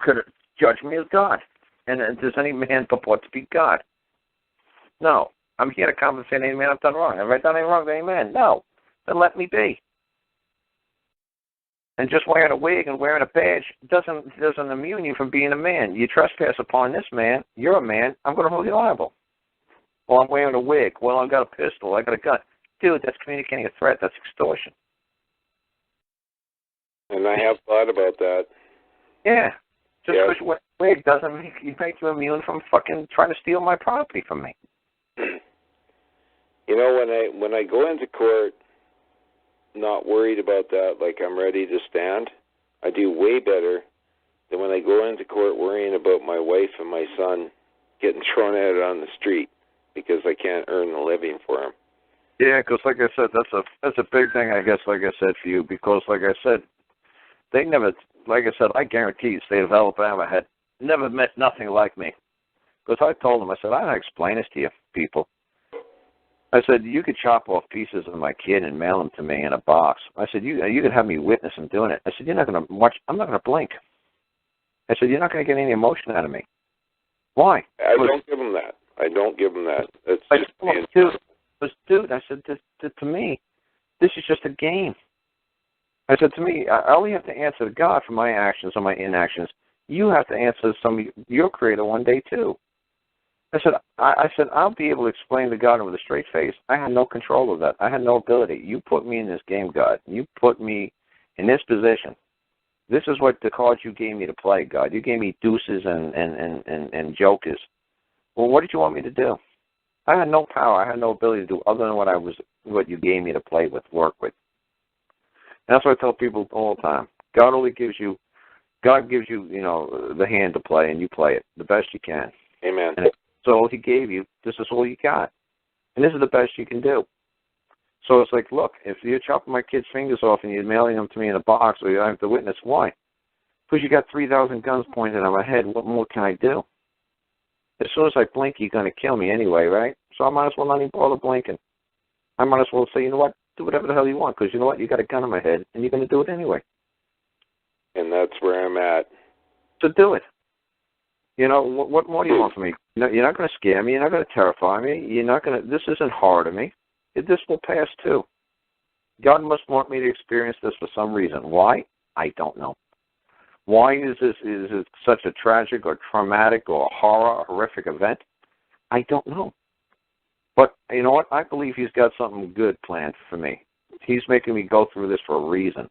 could judge me as God. And does any man purport to be God? No. I'm here to compensate any man I've done wrong. Have I done anything wrong to any man? No. Then let me be. And just wearing a wig and wearing a badge doesn't immune you from being a man. You trespass upon this man, you're a man, I'm going to hold you liable. Well, I'm wearing a wig. Well, I've got a pistol. I got a gun. Dude, that's communicating a threat. That's extortion. And I have thought about that. Yeah. Just because you wear a wig doesn't make you immune from fucking trying to steal my property from me. You know, when I go into court, not worried about that, like I'm ready to stand, I do way better than when I go into court worrying about my wife and my son getting thrown at it on the street because I can't earn a living for them. Yeah, because like I said, that's a big thing, I guess, like I said, for you, because like I said, they never, like I said, I guarantee the state of Alabama had never met nothing like me. Because I told them, I said, I don't explain this to you people. I said, you could chop off pieces of my kid and mail them to me in a box. I said, you could have me witness him doing it. I said, you're not going to watch. I'm not going to blink. I said, you're not going to get any emotion out of me. Why? I don't give them that. It's just dude, I said, to me, this is just a game. I said, to me, I only have to answer to God for my actions or my inactions. You have to answer your Creator one day, too. I said, I'll be able to explain to God with a straight face. I had no control of that. I had no ability. You put me in this game, God. You put me in this position. This is what the cards you gave me to play, God. You gave me deuces and jokers. Well, what did you want me to do? I had no power. I had no ability to do other than what you gave me to play with, work with. And that's what I tell people all the time. God gives you, the hand to play, and you play it the best you can. Amen. And so He gave you, this is all you got. And this is the best you can do. So it's like, look, if you're chopping my kid's fingers off and you're mailing them to me in a box, or you have to witness, why? Because you got 3,000 guns pointed at my head. What more can I do? As soon as I blink, you're going to kill me anyway, right? So I might as well not even bother blinking. I might as well say, you know what, do whatever the hell you want, because you know what, you got a gun in my head, and you're going to do it anyway. And that's where I'm at. So do it. You know, what more do you want from me? You're not going to scare me. You're not going to terrify me. You're not going to, this isn't hard to me. This will pass too. God must want me to experience this for some reason. Why? I don't know. Why is it such a tragic or traumatic or horrific event? I don't know. But you know what? I believe he's got something good planned for me. He's making me go through this for a reason.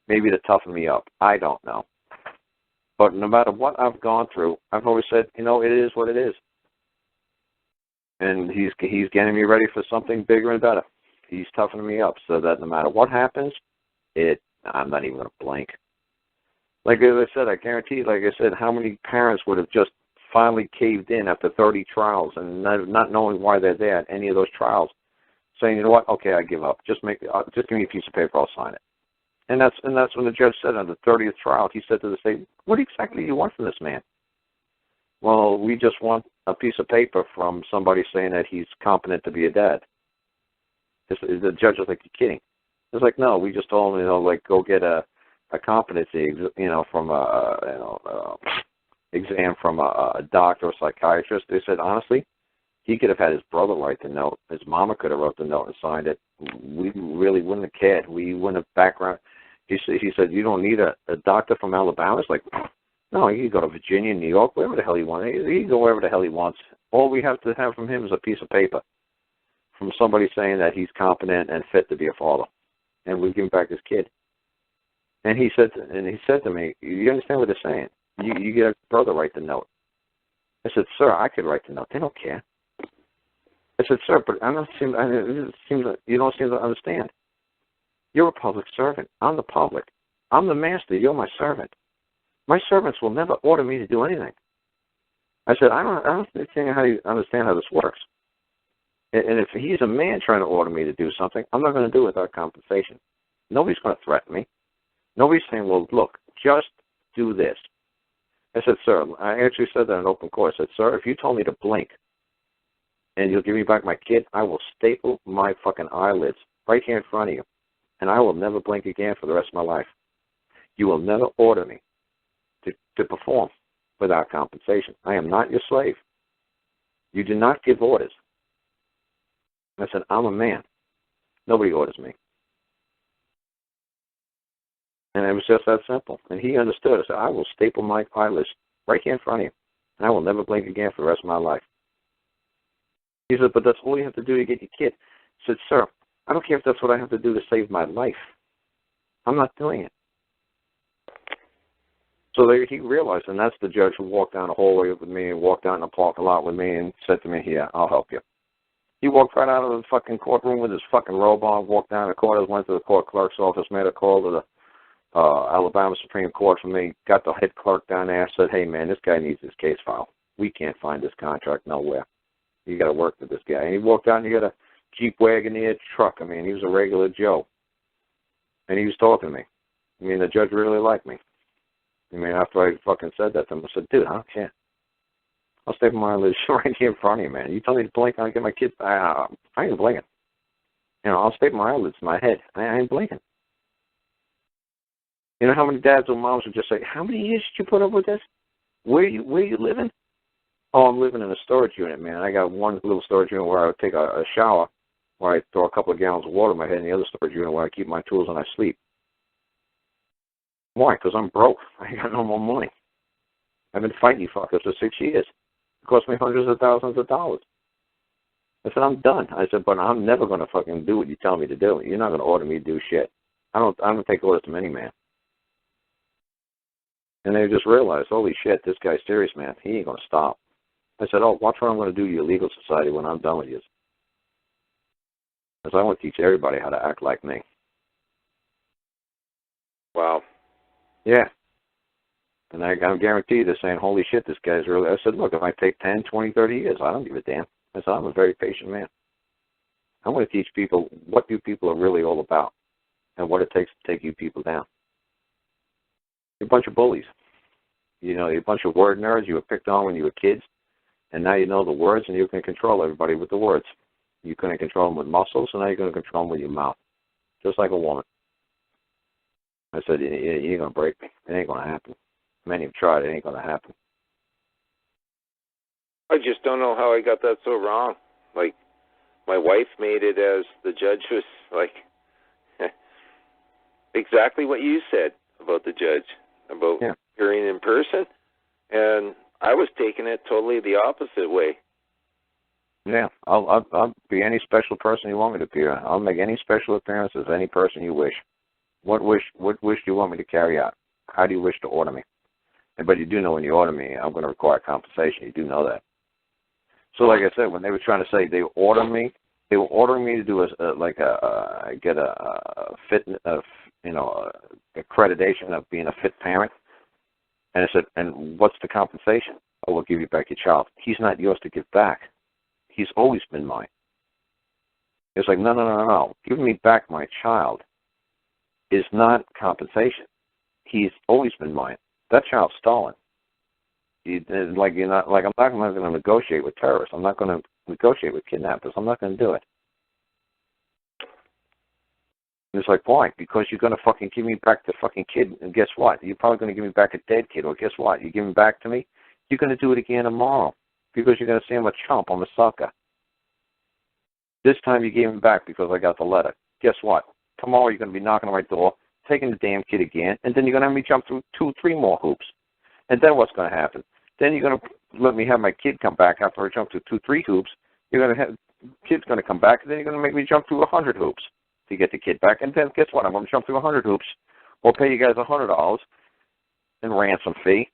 Maybe to toughen me up. I don't know. But no matter what I've gone through, I've always said, it is what it is. And he's getting me ready for something bigger and better. He's toughening me up so that no matter what happens, I'm not even going to blink. Like I said, I guarantee, like I said, how many parents would have just finally caved in after 30 trials and not knowing why they're there at any of those trials, saying, you know what, okay, I give up. Just give me a piece of paper, I'll sign it. And that's when the judge said on the 30th trial, he said to the state, what exactly do you want from this man? Well, we just want a piece of paper from somebody saying that he's competent to be a dad. The judge was like, you're kidding. It's like, no, we just told him, go get a competency, from exam from a doctor or psychiatrist. They said, honestly, he could have had his brother write the note. His mama could have wrote the note and signed it. We really wouldn't have cared. We wouldn't have background. He said, you don't need a doctor from Alabama. It's like, no, he can go to Virginia, New York, wherever the hell he wants. He can go wherever the hell he wants. All we have to have from him is a piece of paper from somebody saying that he's competent and fit to be a father. And we give him back his kid. And he said to me, you understand what they're saying? You get a brother write the note. I said, sir, I could write the note. They don't care. I said, sir, but it seems you don't seem to understand. You're a public servant. I'm the public. I'm the master. You're my servant. My servants will never order me to do anything. I said, I don't understand how this works. And if he's a man trying to order me to do something, I'm not going to do it without compensation. Nobody's going to threaten me. Nobody's saying, well, look, just do this. I said, sir, I actually said that in open court. I said, sir, if you told me to blink and you'll give me back my kid, I will staple my fucking eyelids right here in front of you, and I will never blink again for the rest of my life. You will never order me to perform without compensation. I am not your slave. You do not give orders. I said, I'm a man. Nobody orders me. And it was just that simple. And he understood. I said, I will staple my eyelids right here in front of you, and I will never blink again for the rest of my life. He said, but that's all you have to do to get your kid. I said, sir, I don't care if that's what I have to do to save my life. I'm not doing it. So there he realized, and that's the judge who walked down the hallway with me and walked down in the parking lot with me and said to me, here, I'll help you. He walked right out of the fucking courtroom with his fucking robe on, walked down the court, went to the court clerk's office, made a call to the Alabama Supreme Court for me, got the head clerk down there, said, hey, man, this guy needs his case file. We can't find this contract nowhere. You got to work with this guy. And he walked out and he got a Jeep Wagoneer truck. I mean, he was a regular Joe. And he was talking to me. I mean, the judge really liked me. I mean, after I fucking said that to him, I said, dude, I don't care. I'll stay my eyelids right here in front of you, man. You tell me to blink, I'll get my kid. I ain't blinking. I'll stay my eyelids in my head. I ain't blinking. You know how many dads or moms would just say, how many years did you put up with this? Where you living? Oh, I'm living in a storage unit, man. I got one little storage unit where I would take a shower, where I throw a couple of gallons of water in my head, and the other storage unit where I keep my tools and I sleep. Why? Because I'm broke. I got no more money. I've been fighting you fuckers for 6 years. It cost me hundreds of thousands of dollars. I said, I'm done. I said, but I'm never going to fucking do what you tell me to do. You're not going to order me to do shit. I don't take orders from any man. And they just realized, holy shit, this guy's serious, man. He ain't going to stop. I said, oh, watch what I'm going to do to your legal society when I'm done with you. Because I want to teach everybody how to act like me. Wow. Yeah. And I guarantee you they're saying, holy shit, this guy's really... I said, look, it might take 10, 20, 30 years. I don't give a damn. I said, I'm a very patient man. I want to teach people what you people are really all about and what it takes to take you people down. You're a bunch of bullies. You're a bunch of word nerds. You were picked on when you were kids, and now you know the words, and you can control everybody with the words. You couldn't control them with muscles, so now you're going to control them with your mouth, just like a woman. I said, you ain't going to break me. It ain't going to happen. Many have tried. It ain't going to happen. I just don't know how I got that so wrong. Like, my wife made it as the judge was like exactly what you said about the judge, about hearing in person, and I was taking it totally the opposite way. Yeah, I'll be any special person you want me to be. I'll make any special appearances, any person you wish. What wish do you want me to carry out? How do you wish to order me? But you do know when you order me, I'm going to require compensation. You do know that. So, like I said, when they were trying to say they were ordering me to do get a fit, accreditation of being a fit parent. And I said, and what's the compensation? Oh, we'll give you back your child. He's not yours to give back. He's always been mine. It's like, no. Giving me back my child is not compensation. He's always been mine. That child's stolen. I'm not going to negotiate with terrorists. I'm not going to negotiate with kidnappers. I'm not going to do it. And it's like, why? Because you're going to fucking give me back the fucking kid, and guess what? You're probably going to give me back a dead kid, or guess what? You give him back to me, you're going to do it again tomorrow because you're going to say I'm a chump, I'm a sucker. This time you gave him back because I got the letter. Guess what? Tomorrow you're going to be knocking on my door, taking the damn kid again, and then you're going to have me jump through 2, 3 more hoops. And then what's going to happen? Then you're going to let me have my kid come back after I jump through 2, 3 hoops. You're going to have kid's going to come back, and then you're going to make me jump through 100 hoops to get the kid back. And then guess what? I'm going to jump through 100 hoops. We'll pay you guys $100 in ransom fee,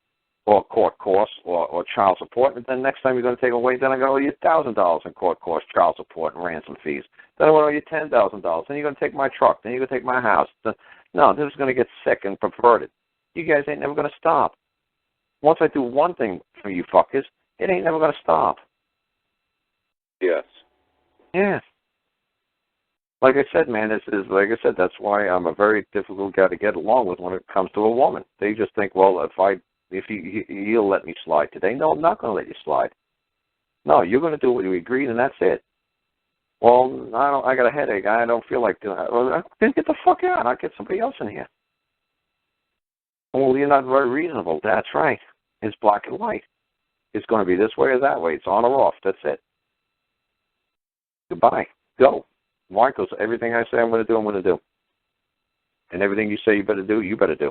or court costs, or child support. And then next time you're going to take away, then I'm going to owe you $1,000 in court costs, child support, and ransom fees. Then I'm going to owe you $10,000. Then you're going to take my truck. Then you're going to take my house. No, this is going to get sick and perverted. You guys ain't never going to stop. Once I do one thing for you fuckers, it ain't never going to stop. Yes. Yeah. Like I said, man, that's why I'm a very difficult guy to get along with when it comes to a woman. They just think, well, if you'll let me slide today. No, I'm not going to let you slide. No, you're going to do what you agreed, and that's it. Well, I got a headache. I don't feel like doing it. Well, then get the fuck out. I'll get somebody else in here. Well, you're not very reasonable. That's right. It's black and white. It's going to be this way or that way. It's on or off. That's it. Goodbye. Go. Why? Because everything I say I'm going to do, I'm going to do. And everything you say you better do, you better do.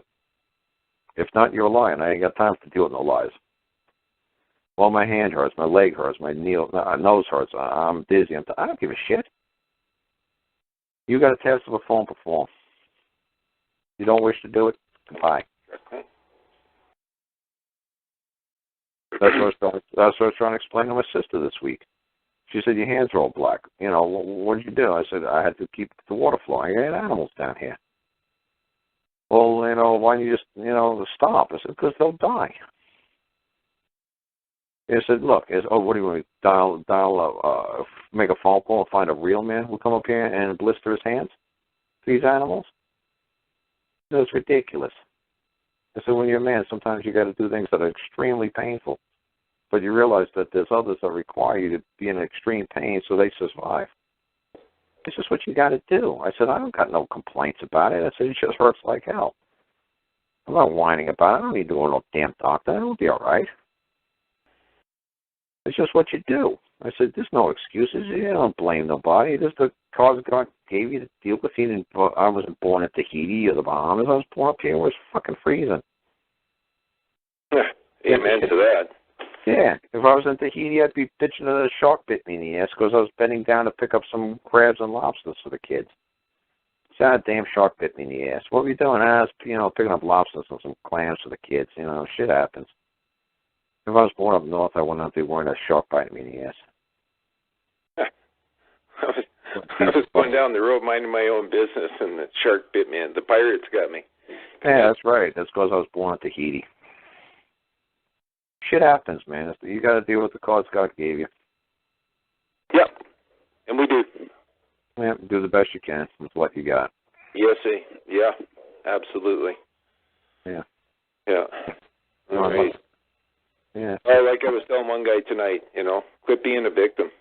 If not, you're a liar, and I ain't got time to deal with no lies. Well, my hand hurts, my leg hurts, my nose hurts, I'm dizzy. I don't give a shit. You got a task of a phone perform. You don't wish to do it, goodbye. That's what I was trying to explain to my sister this week. She said, your hands are all black. What did you do? I said, I had to keep the water flowing. I had animals down here. Well, why don't you just, stop? I said, because they'll die. He said, look, what do you want to make a phone call and find a real man who'll come up here and blister his hands to these animals? It's ridiculous. I said, when you're a man, sometimes you got to do things that are extremely painful. But you realize that there's others that require you to be in extreme pain so they survive. This is what you got to do. I said, I don't got no complaints about it. I said, it just hurts like hell. I'm not whining about it. I don't need to go to no damn doctor. It'll be all right. It's just what you do. I said, there's no excuses. You don't blame nobody. It is the cause God gave you to deal with. I wasn't born in Tahiti or the Bahamas. I was born up here where it's fucking freezing. Amen to that. Yeah, if I was in Tahiti, I'd be bitching that a shark bit me in the ass because I was bending down to pick up some crabs and lobsters for the kids. That damn shark bit me in the ass. What were you doing? I was, picking up lobsters and some clams for the kids. Shit happens. If I was born up north, I would not be worrying a shark biting me in the ass. I was going down the road minding my own business, and the shark bit me, and the pirates got me. Yeah, that's right. That's because I was born in Tahiti. Shit happens, man. You got to deal with the cards God gave you. Yep, and we do. Yeah, do the best you can with what you got. Yes, yeah, absolutely. Yeah. Yeah. All right. Yeah. Like I was telling one guy tonight, quit being a victim.